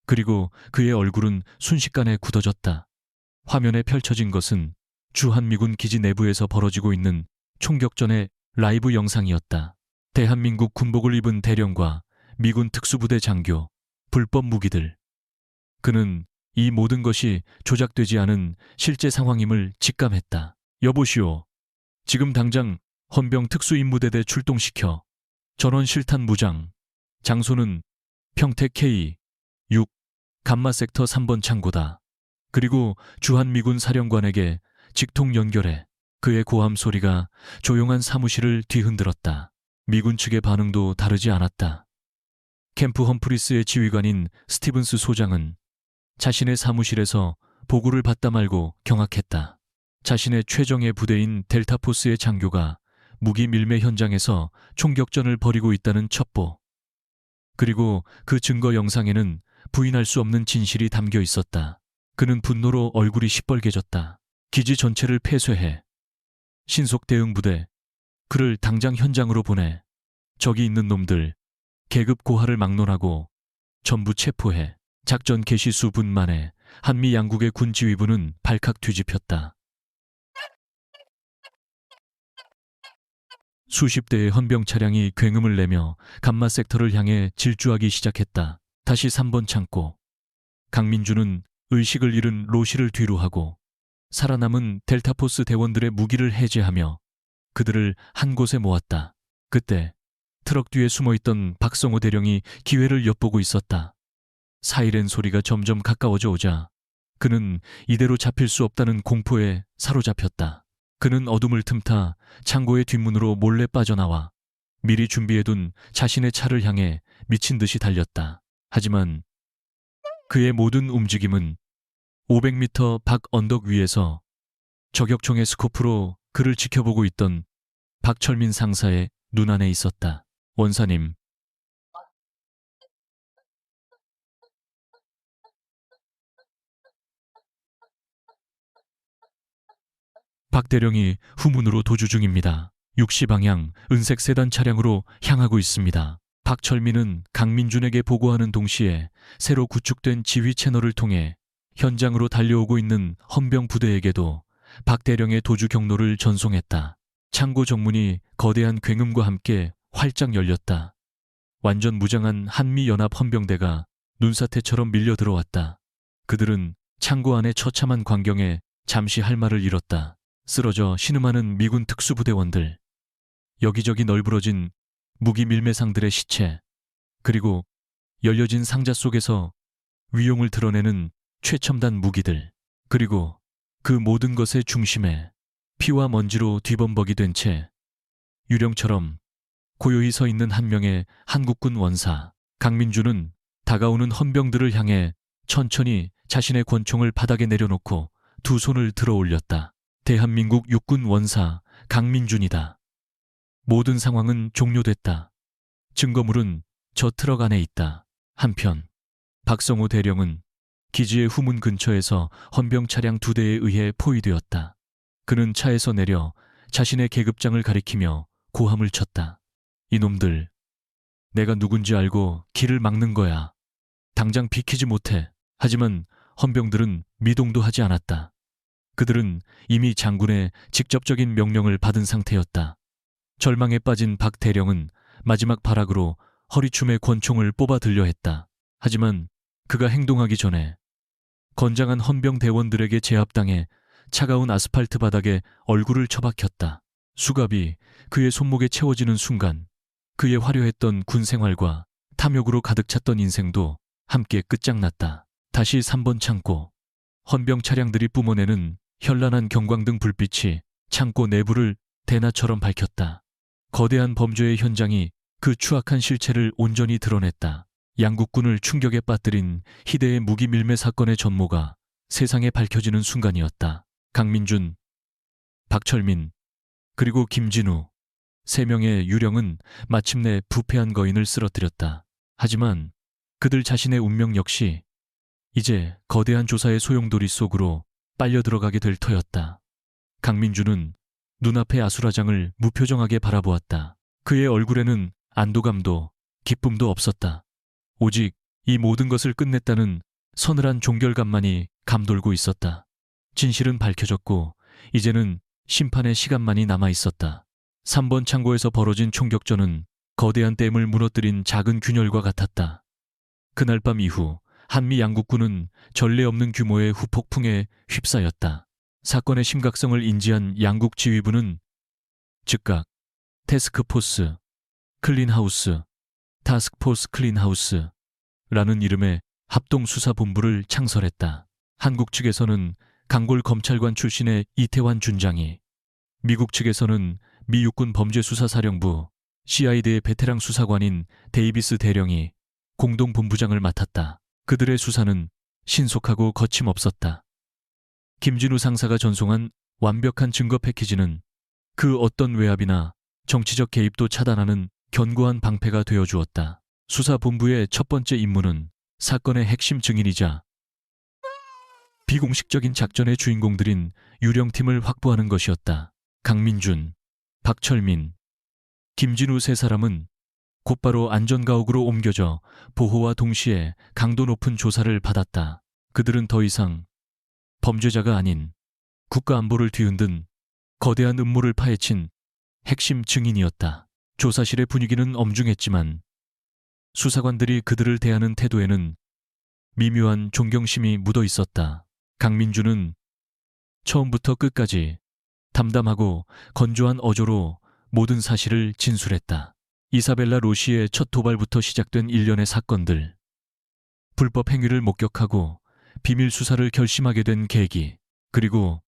그리고 그의 얼굴은 순식간에 굳어졌다. 화면에 펼쳐진 것은 주한미군 기지 내부에서 벌어지고 있는 총격전의 라이브 영상이었다. 대한민국 군복을 입은 대령과 미군 특수부대 장교, 불법 무기들. 그는 이 모든 것이 조작되지 않은 실제 상황임을 직감했다. 여보시오. 지금 당장 헌병 특수임무대대 출동시켜 전원 실탄 무장. 장소는 평택 K6 감마 섹터 3번 창고다. 그리고 주한미군 사령관에게 직통 연결해. 그의 고함 소리가 조용한 사무실을 뒤흔들었다. 미군 측의 반응도 다르지 않았다. 캠프 험프리스의 지휘관인 스티븐스 소장은 자신의 사무실에서 보고를 받다 말고 경악했다. 자신의 최정예 부대인 델타포스의 장교가 무기 밀매 현장에서 총격전을 벌이고 있다는 첩보. 그리고 그 증거 영상에는 부인할 수 없는 진실이 담겨 있었다. 그는 분노로 얼굴이 시뻘개졌다. 기지 전체를 폐쇄해. 신속 대응 부대. 그를 당장 현장으로 보내. 저기 있는 놈들. 계급 고하를 막론하고 전부 체포해. 작전 개시 수분 만에 한미 양국의 군 지휘부는 발칵 뒤집혔다. 수십 대의 헌병 차량이 굉음을 내며 감마 섹터를 향해 질주하기 시작했다. 다시 3번 창고. 강민주는 의식을 잃은 로시를 뒤로 하고 살아남은 델타포스 대원들의 무기를 해제하며 그들을 한 곳에 모았다. 그때 트럭 뒤에 숨어있던 박성호 대령이 기회를 엿보고 있었다. 사이렌 소리가 점점 가까워져 오자 그는 이대로 잡힐 수 없다는 공포에 사로잡혔다. 그는 어둠을 틈타 창고의 뒷문으로 몰래 빠져나와 미리 준비해둔 자신의 차를 향해 미친 듯이 달렸다. 하지만 그의 모든 움직임은 500m 밖 언덕 위에서 저격총의 스코프로 그를 지켜보고 있던 박철민 상사의 눈안에 있었다. 원사님. 박 대령이 후문으로 도주 중입니다. 6시 방향 은색 세단 차량으로 향하고 있습니다. 박철민은 강민준에게 보고하는 동시에 새로 구축된 지휘 채널을 통해 현장으로 달려오고 있는 헌병 부대에게도 박 대령의 도주 경로를 전송했다. 창고 정문이 거대한 굉음과 함께 활짝 열렸다. 완전 무장한 한미연합 헌병대가 눈사태처럼 밀려 들어왔다. 그들은 창고 안의 처참한 광경에 잠시 할 말을 잃었다. 쓰러져 신음하는 미군 특수부대원들, 여기저기 널브러진 무기 밀매상들의 시체, 그리고 열려진 상자 속에서 위용을 드러내는 최첨단 무기들, 그리고 그 모든 것의 중심에 피와 먼지로 뒤범벅이 된 채 유령처럼 고요히 서 있는 한 명의 한국군 원사. 강민주는 다가오는 헌병들을 향해 천천히 자신의 권총을 바닥에 내려놓고 두 손을 들어 올렸다. 대한민국 육군 원사 강민준이다. 모든 상황은 종료됐다. 증거물은 저 트럭 안에 있다. 한편 박성호 대령은 기지의 후문 근처에서 헌병 차량 2대에 의해 포위되었다. 그는 차에서 내려 자신의 계급장을 가리키며 고함을 쳤다. 이놈들, 내가 누군지 알고 길을 막는 거야. 당장 비키지 못해. 하지만 헌병들은 미동도 하지 않았다. 그들은 이미 장군의 직접적인 명령을 받은 상태였다. 절망에 빠진 박 대령은 마지막 발악으로 허리춤에 권총을 뽑아 들려 했다. 하지만 그가 행동하기 전에 건장한 헌병 대원들에게 제압당해 차가운 아스팔트 바닥에 얼굴을 처박혔다. 수갑이 그의 손목에 채워지는 순간 그의 화려했던 군 생활과 탐욕으로 가득 찼던 인생도 함께 끝장났다. 다시 3번 창고. 헌병 차량들이 뿜어내는 현란한 경광등 불빛이 창고 내부를 대낮처럼 밝혔다. 거대한 범죄의 현장이 그 추악한 실체를 온전히 드러냈다. 양국군을 충격에 빠뜨린 희대의 무기 밀매 사건의 전모가 세상에 밝혀지는 순간이었다. 강민준, 박철민, 그리고 김진우, 3명의 유령은 마침내 부패한 거인을 쓰러뜨렸다. 하지만 그들 자신의 운명 역시 이제 거대한 조사의 소용돌이 속으로 빨려 들어가게 될 터였다. 강민주는 눈앞의 아수라장을 무표정하게 바라보았다. 그의 얼굴에는 안도감도 기쁨도 없었다. 오직 이 모든 것을 끝냈다는 서늘한 종결감만이 감돌고 있었다. 진실은 밝혀졌고 이제는 심판의 시간만이 남아 있었다. 3번 창고에서 벌어진 총격전은 거대한 댐을 무너뜨린 작은 균열과 같았다. 그날 밤 이후 한미 양국군은 전례 없는 규모의 후폭풍에 휩싸였다. 사건의 심각성을 인지한 양국 지휘부는 즉각 태스크포스 클린하우스, 타스크포스 클린하우스라는 이름의 합동수사본부를 창설했다. 한국 측에서는 강골 검찰관 출신의 이태환 준장이, 미국 측에서는 미 육군 범죄수사사령부 CID의 베테랑 수사관인 데이비스 대령이 공동본부장을 맡았다. 그들의 수사는 신속하고 거침없었다. 김진우 상사가 전송한 완벽한 증거 패키지는 그 어떤 외압이나 정치적 개입도 차단하는 견고한 방패가 되어주었다. 수사본부의 첫 번째 임무는 사건의 핵심 증인이자 비공식적인 작전의 주인공들인 유령팀을 확보하는 것이었다. 강민준, 박철민, 김진우 세 사람은 곧바로 안전가옥으로 옮겨져 보호와 동시에 강도 높은 조사를 받았다. 그들은 더 이상 범죄자가 아닌 국가안보를 뒤흔든 거대한 음모를 파헤친 핵심 증인이었다. 조사실의 분위기는 엄중했지만 수사관들이 그들을 대하는 태도에는 미묘한 존경심이 묻어 있었다. 강민주는 처음부터 끝까지 담담하고 건조한 어조로 모든 사실을 진술했다. 이사벨라 로시의 첫 도발부터 시작된 일련의 사건들, 불법 행위를 목격하고 비밀 수사를 결심하게 된 계기, 그리고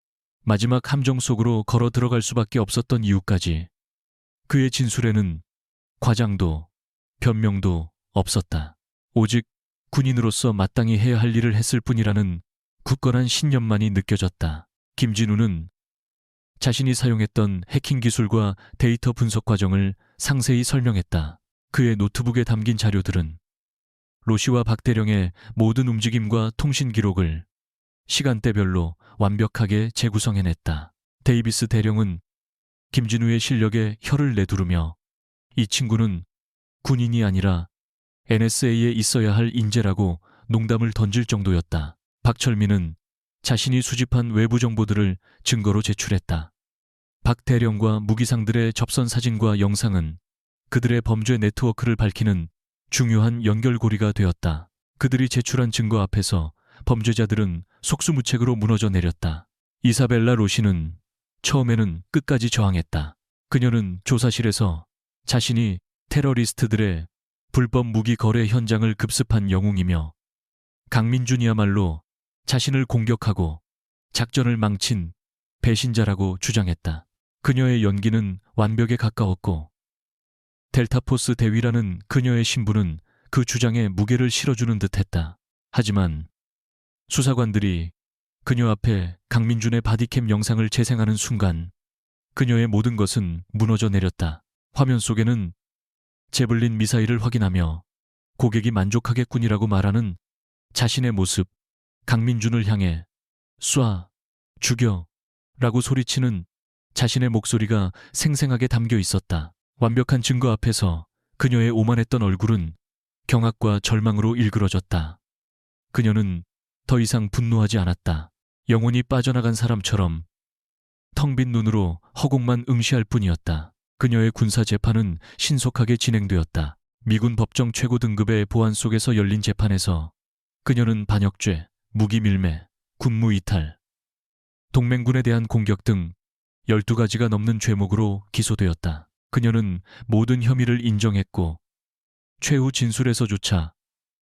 마지막 함정 속으로 걸어 들어갈 수밖에 없었던 이유까지 그의 진술에는 과장도 변명도 없었다. 오직 군인으로서 마땅히 해야 할 일을 했을 뿐이라는 굳건한 신념만이 느껴졌다. 김진우는 자신이 사용했던 해킹 기술과 데이터 분석 과정을 상세히 설명했다. 그의 노트북에 담긴 자료들은 로시와 박대령의 모든 움직임과 통신 기록을 시간대별로 완벽하게 재구성해냈다. 데이비스 대령은 김진우의 실력에 혀를 내두르며 이 친구는 군인이 아니라 NSA에 있어야 할 인재라고 농담을 던질 정도였다. 박철민은 자신이 수집한 외부 정보들을 증거로 제출했다. 박 대령과 무기상들의 접선 사진과 영상은 그들의 범죄 네트워크를 밝히는 중요한 연결고리가 되었다. 그들이 제출한 증거 앞에서 범죄자들은 속수무책으로 무너져 내렸다. 이사벨라 로시는 처음에는 끝까지 저항했다. 그녀는 조사실에서 자신이 테러리스트들의 불법 무기 거래 현장을 급습한 영웅이며 강민준이야말로 자신을 공격하고 작전을 망친 배신자라고 주장했다. 그녀의 연기는 완벽에 가까웠고 델타포스 대위라는 그녀의 신분은 그 주장에 무게를 실어주는 듯했다. 하지만 수사관들이 그녀 앞에 강민준의 바디캠 영상을 재생하는 순간 그녀의 모든 것은 무너져 내렸다. 화면 속에는 제블린 미사일을 확인하며 고객이 만족하겠군이라고 말하는 자신의 모습, 강민준을 향해 쏴, 죽여 라고 소리치는 자신의 목소리가 생생하게 담겨 있었다. 완벽한 증거 앞에서 그녀의 오만했던 얼굴은 경악과 절망으로 일그러졌다. 그녀는 더 이상 분노하지 않았다. 영혼이 빠져나간 사람처럼 텅 빈 눈으로 허공만 응시할 뿐이었다. 그녀의 군사 재판은 신속하게 진행되었다. 미군 법정 최고 등급의 보안 속에서 열린 재판에서 그녀는 반역죄, 무기 밀매, 군무 이탈, 동맹군에 대한 공격 등 12가지가 넘는 죄목으로 기소되었다. 그녀는 모든 혐의를 인정했고 최후 진술에서조차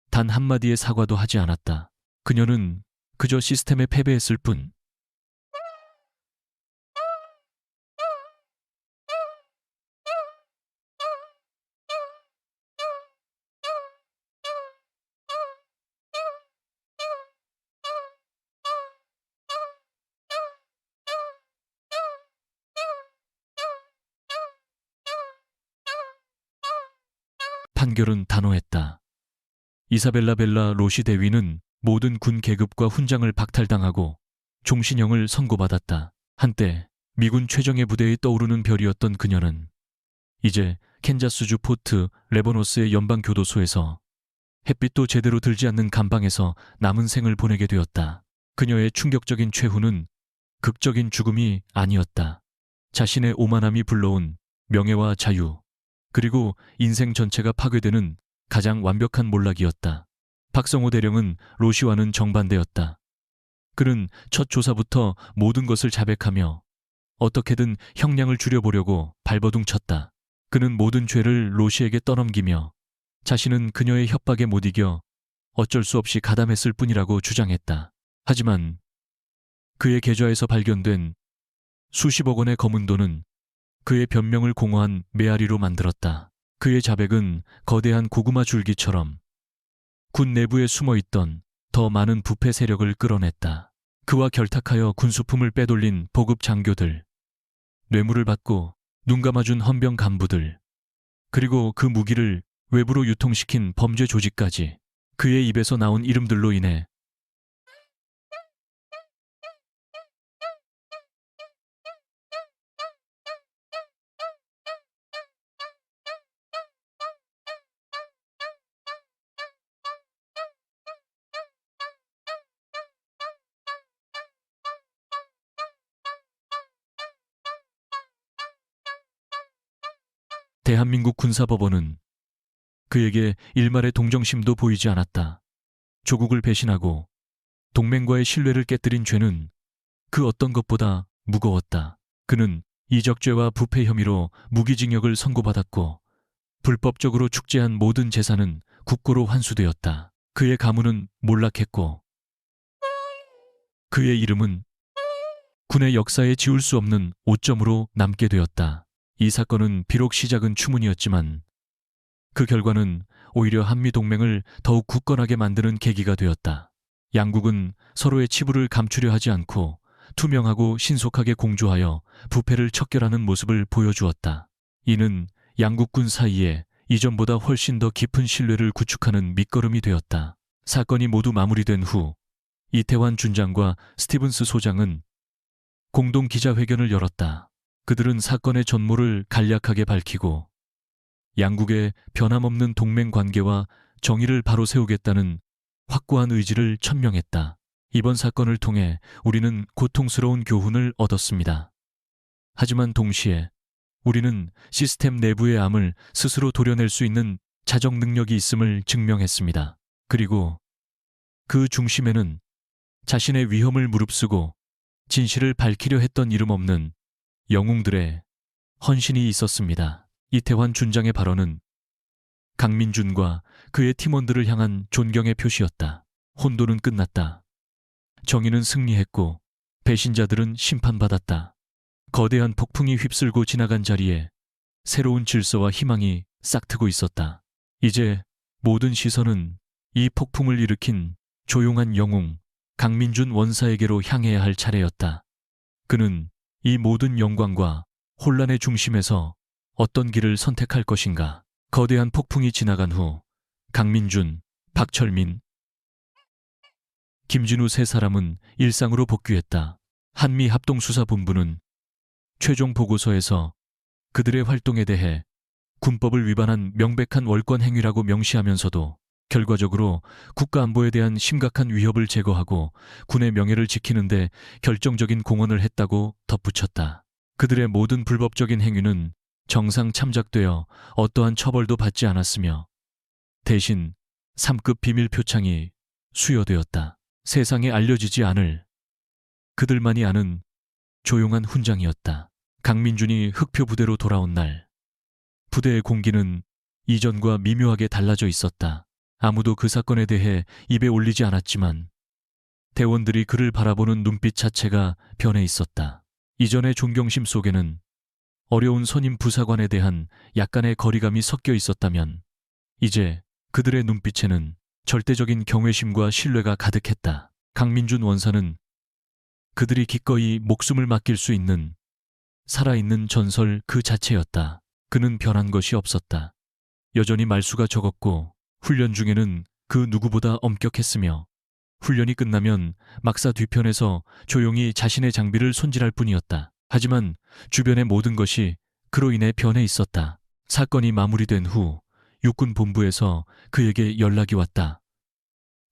단 한마디의 사과도 하지 않았다. 그녀는 그저 시스템에 패배했을 뿐. 판결은 단호했다. 이사벨라 벨라 로시 대위는 모든 군 계급과 훈장을 박탈당하고 종신형을 선고받았다. 한때 미군 최정예 부대의 떠오르는 별이었던 그녀는 이제 캔자스주 포트 레버노스의 연방교도소에서 햇빛도 제대로 들지 않는 감방에서 남은 생을 보내게 되었다. 그녀의 충격적인 최후는 극적인 죽음이 아니었다. 자신의 오만함이 불러온 명예와 자유, 그리고 인생 전체가 파괴되는 가장 완벽한 몰락이었다. 박성호 대령은 로시와는 정반대였다. 그는 첫 조사부터 모든 것을 자백하며 어떻게든 형량을 줄여보려고 발버둥 쳤다. 그는 모든 죄를 로시에게 떠넘기며 자신은 그녀의 협박에 못 이겨 어쩔 수 없이 가담했을 뿐이라고 주장했다. 하지만 그의 계좌에서 발견된 수십억 원의 검은 돈은 그의 변명을 공허한 메아리로 만들었다. 그의 자백은 거대한 고구마 줄기처럼 군 내부에 숨어있던 더 많은 부패 세력을 끌어냈다. 그와 결탁하여 군수품을 빼돌린 보급 장교들, 뇌물을 받고 눈 감아준 헌병 간부들, 그리고 그 무기를 외부로 유통시킨 범죄 조직까지 그의 입에서 나온 이름들로 인해 대한민국 군사법원은 그에게 일말의 동정심도 보이지 않았다. 조국을 배신하고 동맹과의 신뢰를 깨뜨린 죄는 그 어떤 것보다 무거웠다. 그는 이적죄와 부패 혐의로 무기징역을 선고받았고 불법적으로 축제한 모든 재산은 국고로 환수되었다. 그의 가문은 몰락했고 그의 이름은 군의 역사에 지울 수 없는 오점으로 남게 되었다. 이 사건은 비록 시작은 추문이었지만 그 결과는 오히려 한미동맹을 더욱 굳건하게 만드는 계기가 되었다. 양국은 서로의 치부를 감추려 하지 않고 투명하고 신속하게 공조하여 부패를 척결하는 모습을 보여주었다. 이는 양국군 사이에 이전보다 훨씬 더 깊은 신뢰를 구축하는 밑거름이 되었다. 사건이 모두 마무리된 후 이태환 준장과 스티븐스 소장은 공동 기자회견을 열었다. 그들은 사건의 전모를 간략하게 밝히고 양국의 변함없는 동맹 관계와 정의를 바로 세우겠다는 확고한 의지를 천명했다. 이번 사건을 통해 우리는 고통스러운 교훈을 얻었습니다. 하지만 동시에 우리는 시스템 내부의 암을 스스로 도려낼 수 있는 자정 능력이 있음을 증명했습니다. 그리고 그 중심에는 자신의 위험을 무릅쓰고 진실을 밝히려 했던 이름 없는 영웅들의 헌신이 있었습니다. 이태환 준장의 발언은 강민준과 그의 팀원들을 향한 존경의 표시였다. 혼돈은 끝났다. 정의는 승리했고 배신자들은 심판받았다. 거대한 폭풍이 휩쓸고 지나간 자리에 새로운 질서와 희망이 싹트고 있었다. 이제 모든 시선은 이 폭풍을 일으킨 조용한 영웅 강민준 원사에게로 향해야 할 차례였다. 그는 이 모든 영광과 혼란의 중심에서 어떤 길을 선택할 것인가. 거대한 폭풍이 지나간 후 강민준, 박철민, 김진우 세 사람은 일상으로 복귀했다. 한미합동수사본부는 최종 보고서에서 그들의 활동에 대해 군법을 위반한 명백한 월권 행위라고 명시하면서도 결과적으로 국가안보에 대한 심각한 위협을 제거하고 군의 명예를 지키는 데 결정적인 공헌을 했다고 덧붙였다. 그들의 모든 불법적인 행위는 정상 참작되어 어떠한 처벌도 받지 않았으며 대신 3급 비밀 표창이 수여되었다. 세상에 알려지지 않을 그들만이 아는 조용한 훈장이었다. 강민준이 흑표 부대로 돌아온 날 부대의 공기는 이전과 미묘하게 달라져 있었다. 아무도 그 사건에 대해 입에 올리지 않았지만 대원들이 그를 바라보는 눈빛 자체가 변해 있었다. 이전의 존경심 속에는 어려운 선임 부사관에 대한 약간의 거리감이 섞여 있었다면 이제 그들의 눈빛에는 절대적인 경외심과 신뢰가 가득했다. 강민준 원사는 그들이 기꺼이 목숨을 맡길 수 있는 살아있는 전설 그 자체였다. 그는 변한 것이 없었다. 여전히 말수가 적었고 훈련 중에는 그 누구보다 엄격했으며 훈련이 끝나면 막사 뒤편에서 조용히 자신의 장비를 손질할 뿐이었다. 하지만 주변의 모든 것이 그로 인해 변해 있었다. 사건이 마무리된 후 육군 본부에서 그에게 연락이 왔다.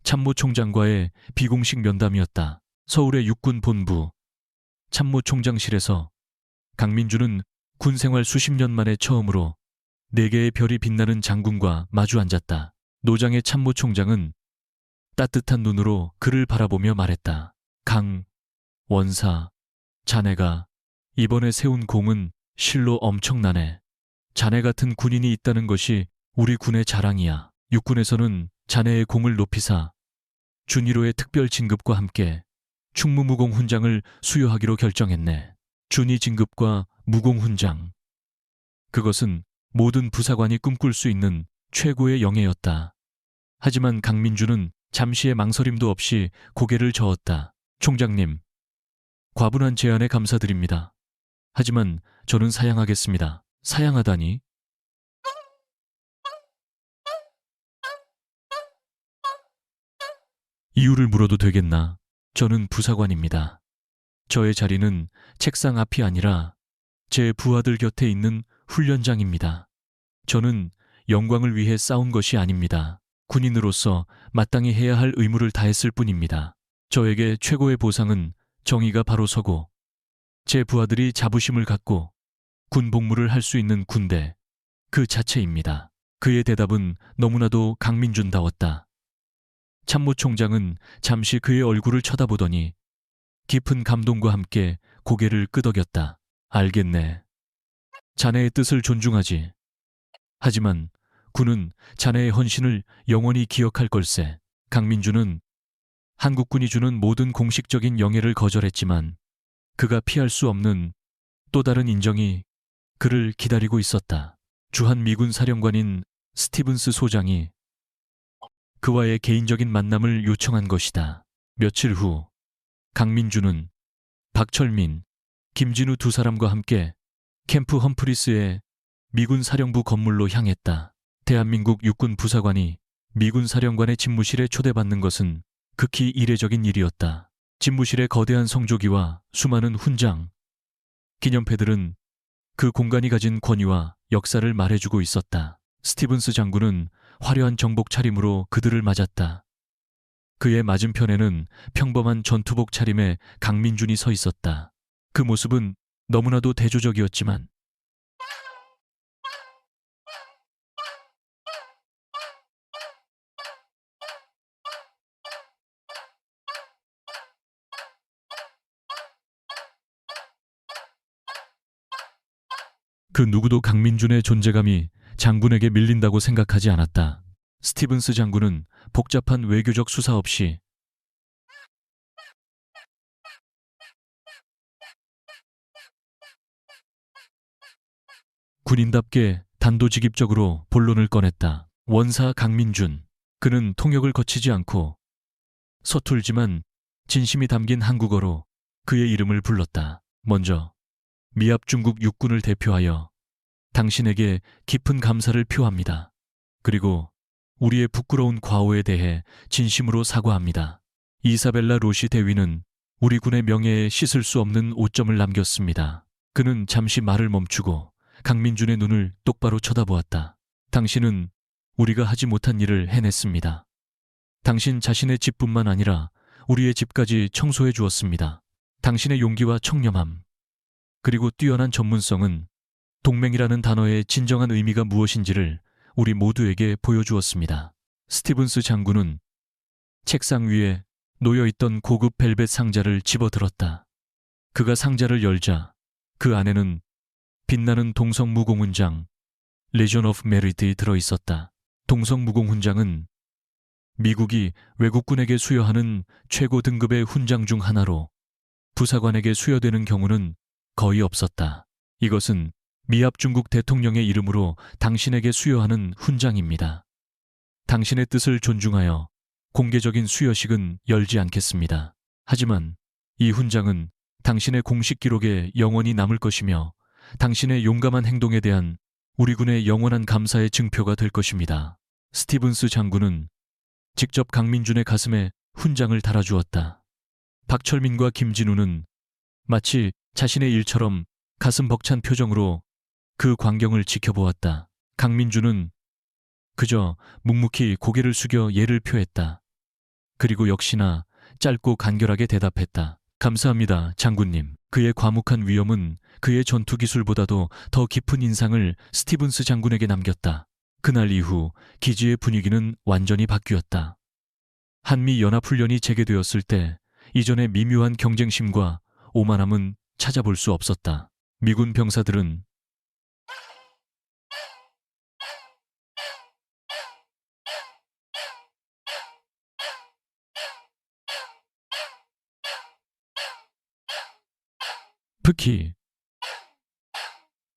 참모총장과의 비공식 면담이었다. 서울의 육군 본부 참모총장실에서 강민주는 군 생활 수십 년 만에 처음으로 네 개의 별이 빛나는 장군과 마주 앉았다. 노장의 참모총장은 따뜻한 눈으로 그를 바라보며 말했다. 강 원사, 자네가 이번에 세운 공은 실로 엄청나네. 자네 같은 군인이 있다는 것이 우리 군의 자랑이야. 육군에서는 자네의 공을 높이사 준위로의 특별 진급과 함께 충무무공 훈장을 수여하기로 결정했네. 준위 진급과 무공 훈장. 그것은 모든 부사관이 꿈꿀 수 있는 최고의 영예였다. 하지만 강민주는 잠시의 망설임도 없이 고개를 저었다. 총장님, 과분한 제안에 감사드립니다. 하지만 저는 사양하겠습니다. 사양하다니? 이유를 물어도 되겠나? 저는 부사관입니다. 저의 자리는 책상 앞이 아니라 제 부하들 곁에 있는 훈련장입니다. 저는 영광을 위해 싸운 것이 아닙니다. 군인으로서 마땅히 해야 할 의무를 다했을 뿐입니다. 저에게 최고의 보상은 정의가 바로 서고 제 부하들이 자부심을 갖고 군 복무를 할 수 있는 군대 그 자체입니다. 그의 대답은 너무나도 강민준다웠다. 참모총장은 잠시 그의 얼굴을 쳐다보더니 깊은 감동과 함께 고개를 끄덕였다. 알겠네. 자네의 뜻을 존중하지. 하지만 군은 자네의 헌신을 영원히 기억할 걸세. 강민주는 한국군이 주는 모든 공식적인 영예를 거절했지만 그가 피할 수 없는 또 다른 인정이 그를 기다리고 있었다. 주한 미군 사령관인 스티븐스 소장이 그와의 개인적인 만남을 요청한 것이다. 며칠 후 강민주는 박철민, 김진우 두 사람과 함께 캠프 험프리스의 미군 사령부 건물로 향했다. 대한민국 육군 부사관이 미군 사령관의 집무실에 초대받는 것은 극히 이례적인 일이었다. 집무실의 거대한 성조기와 수많은 훈장, 기념패들은 그 공간이 가진 권위와 역사를 말해주고 있었다. 스티븐스 장군은 화려한 정복 차림으로 그들을 맞았다. 그의 맞은편에는 평범한 전투복 차림의 강민준이 서 있었다. 그 모습은 너무나도 대조적이었지만 그 누구도 강민준의 존재감이 장군에게 밀린다고 생각하지 않았다. 스티븐스 장군은 복잡한 외교적 수사 없이 군인답게 단도직입적으로 본론을 꺼냈다. 원사 강민준. 그는 통역을 거치지 않고 서툴지만 진심이 담긴 한국어로 그의 이름을 불렀다. 먼저 미합 중국 육군을 대표하여 당신에게 깊은 감사를 표합니다. 그리고 우리의 부끄러운 과오에 대해 진심으로 사과합니다. 이사벨라 로시 대위는 우리 군의 명예에 씻을 수 없는 오점을 남겼습니다. 그는 잠시 말을 멈추고 강민준의 눈을 똑바로 쳐다보았다. 당신은 우리가 하지 못한 일을 해냈습니다. 당신 자신의 집뿐만 아니라 우리의 집까지 청소해 주었습니다. 당신의 용기와 청렴함, 그리고 뛰어난 전문성은 동맹이라는 단어의 진정한 의미가 무엇인지를 우리 모두에게 보여주었습니다. 스티븐스 장군은 책상 위에 놓여있던 고급 벨벳 상자를 집어들었다. 그가 상자를 열자 그 안에는 빛나는 동성무공훈장 레전 오브 메리트이 들어있었다. 동성무공훈장은 미국이 외국군에게 수여하는 최고 등급의 훈장 중 하나로 부사관에게 수여되는 경우는 거의 없었다. 이것은 미합 중국 대통령의 이름으로 당신에게 수여하는 훈장입니다. 당신의 뜻을 존중하여 공개적인 수여식은 열지 않겠습니다. 하지만 이 훈장은 당신의 공식 기록에 영원히 남을 것이며 당신의 용감한 행동에 대한 우리 군의 영원한 감사의 증표가 될 것입니다. 스티븐스 장군은 직접 강민준의 가슴에 훈장을 달아주었다. 박철민과 김진우는 마치 자신의 일처럼 가슴 벅찬 표정으로 그 광경을 지켜보았다. 강민준은 그저 묵묵히 고개를 숙여 예를 표했다. 그리고 역시나 짧고 간결하게 대답했다. 감사합니다, 장군님. 그의 과묵한 위엄은 그의 전투 기술보다도 더 깊은 인상을 스티븐스 장군에게 남겼다. 그날 이후 기지의 분위기는 완전히 바뀌었다. 한미 연합훈련이 재개되었을 때 이전의 미묘한 경쟁심과 오만함은 찾아볼 수 없었다. 미군 병사들은 특히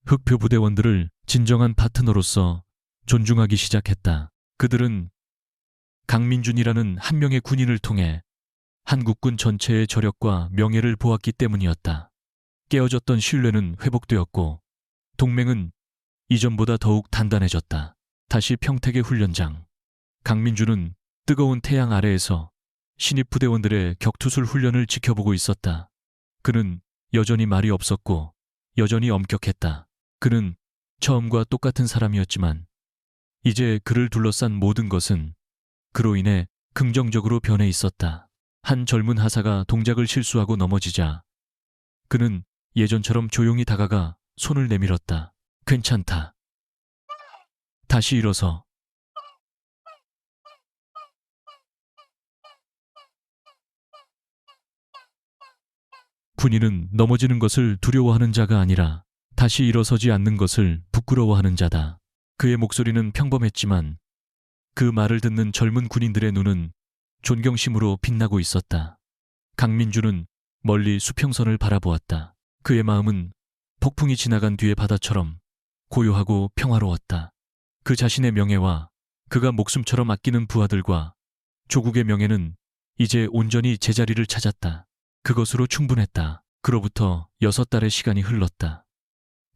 흑표 부대원들을 진정한 파트너로서 존중하기 시작했다. 그들은 강민준이라는 한 명의 군인을 통해 한국군 전체의 저력과 명예를 보았기 때문이었다. 깨어졌던 신뢰는 회복되었고 동맹은 이전보다 더욱 단단해졌다. 다시 평택의 훈련장. 강민준은 뜨거운 태양 아래에서 신입 부대원들의 격투술 훈련을 지켜보고 있었다. 그는 여전히 말이 없었고 여전히 엄격했다. 그는 처음과 똑같은 사람이었지만 이제 그를 둘러싼 모든 것은 그로 인해 긍정적으로 변해 있었다. 한 젊은 하사가 동작을 실수하고 넘어지자 그는 예전처럼 조용히 다가가 손을 내밀었다. 괜찮다. 다시 일어서. 군인은 넘어지는 것을 두려워하는 자가 아니라 다시 일어서지 않는 것을 부끄러워하는 자다. 그의 목소리는 평범했지만 그 말을 듣는 젊은 군인들의 눈은 존경심으로 빛나고 있었다. 강민주는 멀리 수평선을 바라보았다. 그의 마음은 폭풍이 지나간 뒤의 바다처럼 고요하고 평화로웠다. 그 자신의 명예와 그가 목숨처럼 아끼는 부하들과 조국의 명예는 이제 온전히 제자리를 찾았다. 그것으로 충분했다. 그로부터 6달의 시간이 흘렀다.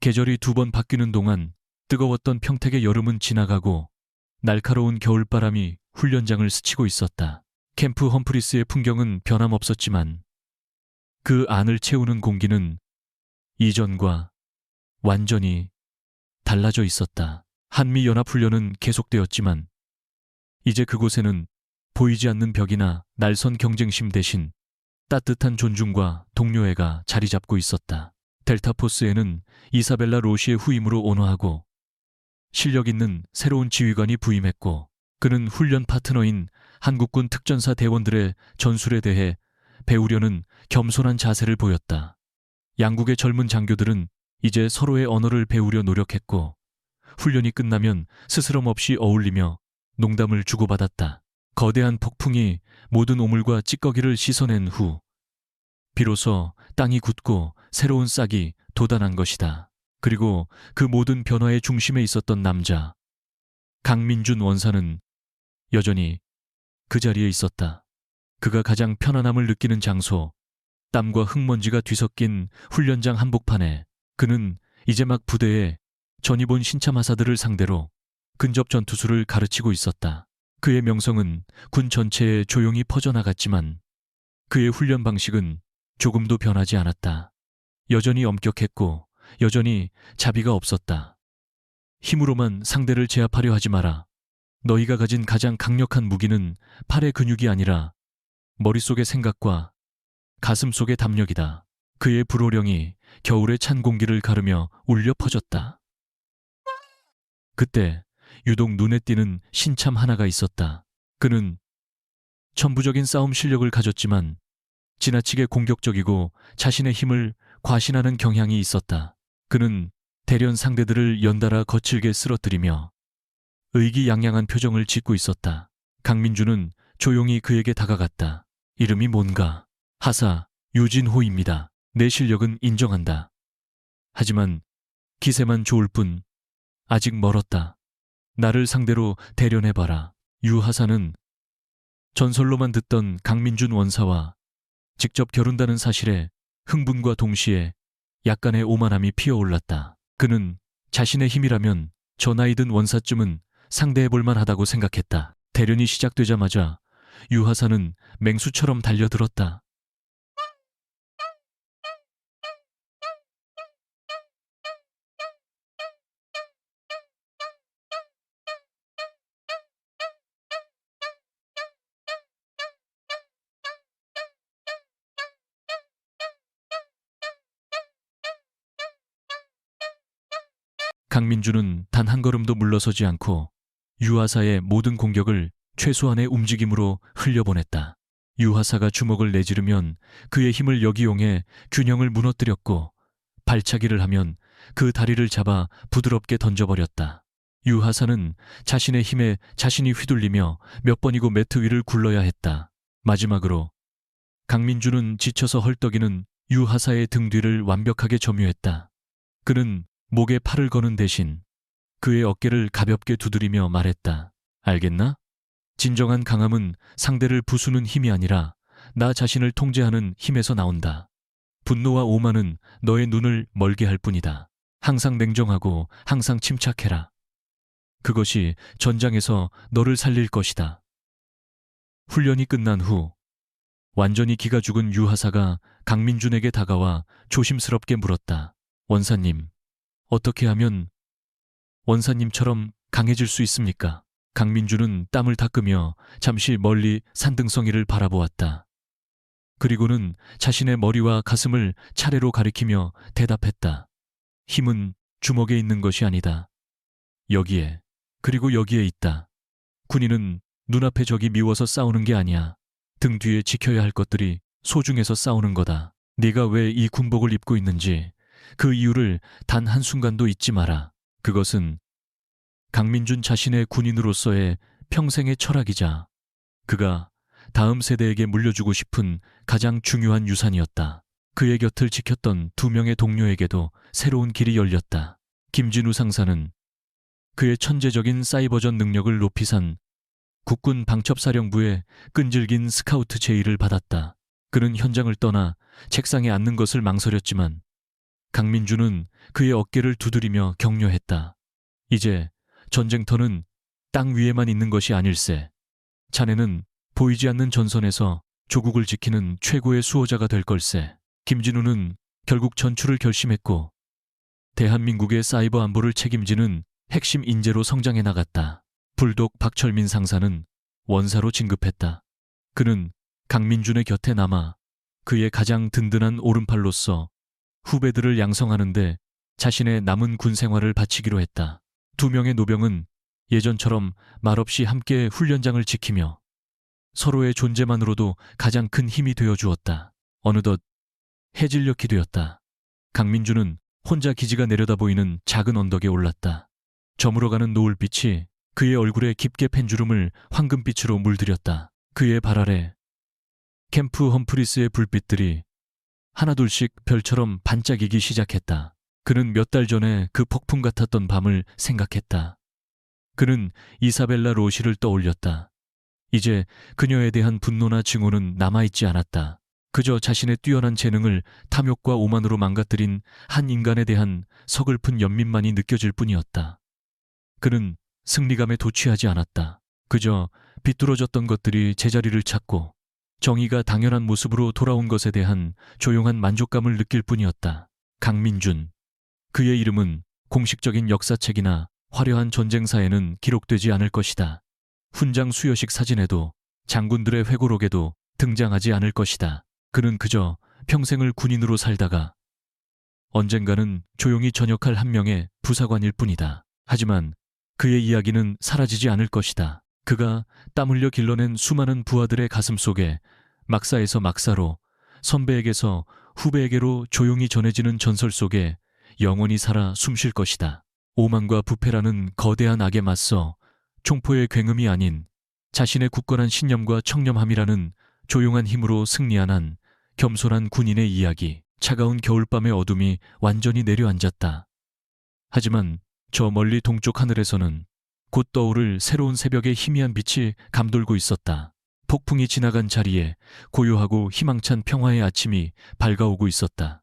계절이 2번 바뀌는 동안 뜨거웠던 평택의 여름은 지나가고 날카로운 겨울바람이 훈련장을 스치고 있었다. 캠프 험프리스의 풍경은 변함없었지만 그 안을 채우는 공기는 이전과 완전히 달라져 있었다. 한미연합훈련은 계속되었지만 이제 그곳에는 보이지 않는 벽이나 날선 경쟁심 대신 따뜻한 존중과 동료애가 자리 잡고 있었다. 델타포스에는 이사벨라 로시의 후임으로 온화하고 실력 있는 새로운 지휘관이 부임했고 그는 훈련 파트너인 한국군 특전사 대원들의 전술에 대해 배우려는 겸손한 자세를 보였다. 양국의 젊은 장교들은 이제 서로의 언어를 배우려 노력했고 훈련이 끝나면 스스럼 없이 어울리며 농담을 주고받았다. 거대한 폭풍이 모든 오물과 찌꺼기를 씻어낸 후 비로소 땅이 굳고 새로운 싹이 돋아난 것이다. 그리고 그 모든 변화의 중심에 있었던 남자 강민준 원사는 여전히 그 자리에 있었다. 그가 가장 편안함을 느끼는 장소, 땀과 흙먼지가 뒤섞인 훈련장 한복판에 그는 이제 막 부대에 전입 온 신참하사들을 상대로 근접 전투술을 가르치고 있었다. 그의 명성은 군 전체에 조용히 퍼져나갔지만 그의 훈련 방식은 조금도 변하지 않았다. 여전히 엄격했고 여전히 자비가 없었다. 힘으로만 상대를 제압하려 하지 마라. 너희가 가진 가장 강력한 무기는 팔의 근육이 아니라 머릿속의 생각과 가슴 속의 담력이다. 그의 불호령이 겨울의 찬 공기를 가르며 울려 퍼졌다. 그때 유독 눈에 띄는 신참 하나가 있었다. 그는 천부적인 싸움 실력을 가졌지만 지나치게 공격적이고 자신의 힘을 과신하는 경향이 있었다. 그는 대련 상대들을 연달아 거칠게 쓰러뜨리며 의기양양한 표정을 짓고 있었다. 강민주는 조용히 그에게 다가갔다. 이름이 뭔가? 하사 유진호입니다. 내 실력은 인정한다. 하지만 기세만 좋을 뿐 아직 멀었다. 나를 상대로 대련해봐라. 유하사는 전설로만 듣던 강민준 원사와 직접 겨룬다는 사실에 흥분과 동시에 약간의 오만함이 피어올랐다. 그는 자신의 힘이라면 저 나이 든 원사쯤은 상대해볼만 하다고 생각했다. 대련이 시작되자마자 유하사는 맹수처럼 달려들었다. 강민주는 단 한 걸음도 물러서지 않고 유하사의 모든 공격을 최소한의 움직임으로 흘려보냈다. 유하사가 주먹을 내지르면 그의 힘을 역이용해 균형을 무너뜨렸고, 발차기를 하면 그 다리를 잡아 부드럽게 던져버렸다. 유하사는 자신의 힘에 자신이 휘둘리며 몇 번이고 매트 위를 굴러야 했다. 마지막으로 강민주는 지쳐서 헐떡이는 유하사의 등 뒤를 완벽하게 점유했다. 그는 목에 팔을 거는 대신 그의 어깨를 가볍게 두드리며 말했다. 알겠나? 진정한 강함은 상대를 부수는 힘이 아니라 나 자신을 통제하는 힘에서 나온다. 분노와 오만은 너의 눈을 멀게 할 뿐이다. 항상 냉정하고 항상 침착해라. 그것이 전장에서 너를 살릴 것이다. 훈련이 끝난 후 완전히 기가 죽은 유하사가 강민준에게 다가와 조심스럽게 물었다. 원사님, 어떻게 하면 원사님처럼 강해질 수 있습니까? 강민준은 땀을 닦으며 잠시 멀리 산등성이를 바라보았다. 그리고는 자신의 머리와 가슴을 차례로 가리키며 대답했다. 힘은 주먹에 있는 것이 아니다. 여기에, 그리고 여기에 있다. 군인은 눈앞에 적이 미워서 싸우는 게 아니야. 등 뒤에 지켜야 할 것들이 소중해서 싸우는 거다. 네가 왜 이 군복을 입고 있는지 그 이유를 단 한순간도 잊지 마라. 그것은 강민준 자신의 군인으로서의 평생의 철학이자 그가 다음 세대에게 물려주고 싶은 가장 중요한 유산이었다. 그의 곁을 지켰던 2명의 동료에게도 새로운 길이 열렸다. 김진우 상사는 그의 천재적인 사이버전 능력을 높이 산 국군 방첩사령부의 끈질긴 스카우트 제의를 받았다. 그는 현장을 떠나 책상에 앉는 것을 망설였지만 강민준은 그의 어깨를 두드리며 격려했다. 이제 전쟁터는 땅 위에만 있는 것이 아닐세. 자네는 보이지 않는 전선에서 조국을 지키는 최고의 수호자가 될 걸세. 김진우는 결국 전출을 결심했고 대한민국의 사이버 안보를 책임지는 핵심 인재로 성장해 나갔다. 불독 박철민 상사는 원사로 진급했다. 그는 강민준의 곁에 남아 그의 가장 든든한 오른팔로서 후배들을 양성하는 데 자신의 남은 군 생활을 바치기로 했다. 2명의 노병은 예전처럼 말없이 함께 훈련장을 지키며 서로의 존재만으로도 가장 큰 힘이 되어 주었다. 어느덧 해질녘이 되었다. 강민준은 혼자 기지가 내려다 보이는 작은 언덕에 올랐다. 저물어가는 노을빛이 그의 얼굴에 깊게 팬 주름을 황금빛으로 물들였다. 그의 발 아래 캠프 험프리스의 불빛들이 하나둘씩 별처럼 반짝이기 시작했다. 그는 몇 달 전에 그 폭풍 같았던 밤을 생각했다. 그는 이사벨라 로시를 떠올렸다. 이제 그녀에 대한 분노나 증오는 남아있지 않았다. 그저 자신의 뛰어난 재능을 탐욕과 오만으로 망가뜨린 한 인간에 대한 서글픈 연민만이 느껴질 뿐이었다. 그는 승리감에 도취하지 않았다. 그저 비뚤어졌던 것들이 제자리를 찾고 정의가 당연한 모습으로 돌아온 것에 대한 조용한 만족감을 느낄 뿐이었다. 강민준. 그의 이름은 공식적인 역사책이나 화려한 전쟁사에는 기록되지 않을 것이다. 훈장 수여식 사진에도 장군들의 회고록에도 등장하지 않을 것이다. 그는 그저 평생을 군인으로 살다가 언젠가는 조용히 전역할 한 명의 부사관일 뿐이다. 하지만 그의 이야기는 사라지지 않을 것이다. 그가 땀 흘려 길러낸 수많은 부하들의 가슴 속에 막사에서 막사로, 선배에게서 후배에게로 조용히 전해지는 전설 속에 영원히 살아 숨쉴 것이다. 오만과 부패라는 거대한 악에 맞서 총포의 굉음이 아닌 자신의 굳건한 신념과 청렴함이라는 조용한 힘으로 승리한 한 겸손한 군인의 이야기. 차가운 겨울밤의 어둠이 완전히 내려앉았다. 하지만 저 멀리 동쪽 하늘에서는 곧 떠오를 새로운 새벽의 희미한 빛이 감돌고 있었다. 폭풍이 지나간 자리에 고요하고 희망찬 평화의 아침이 밝아오고 있었다.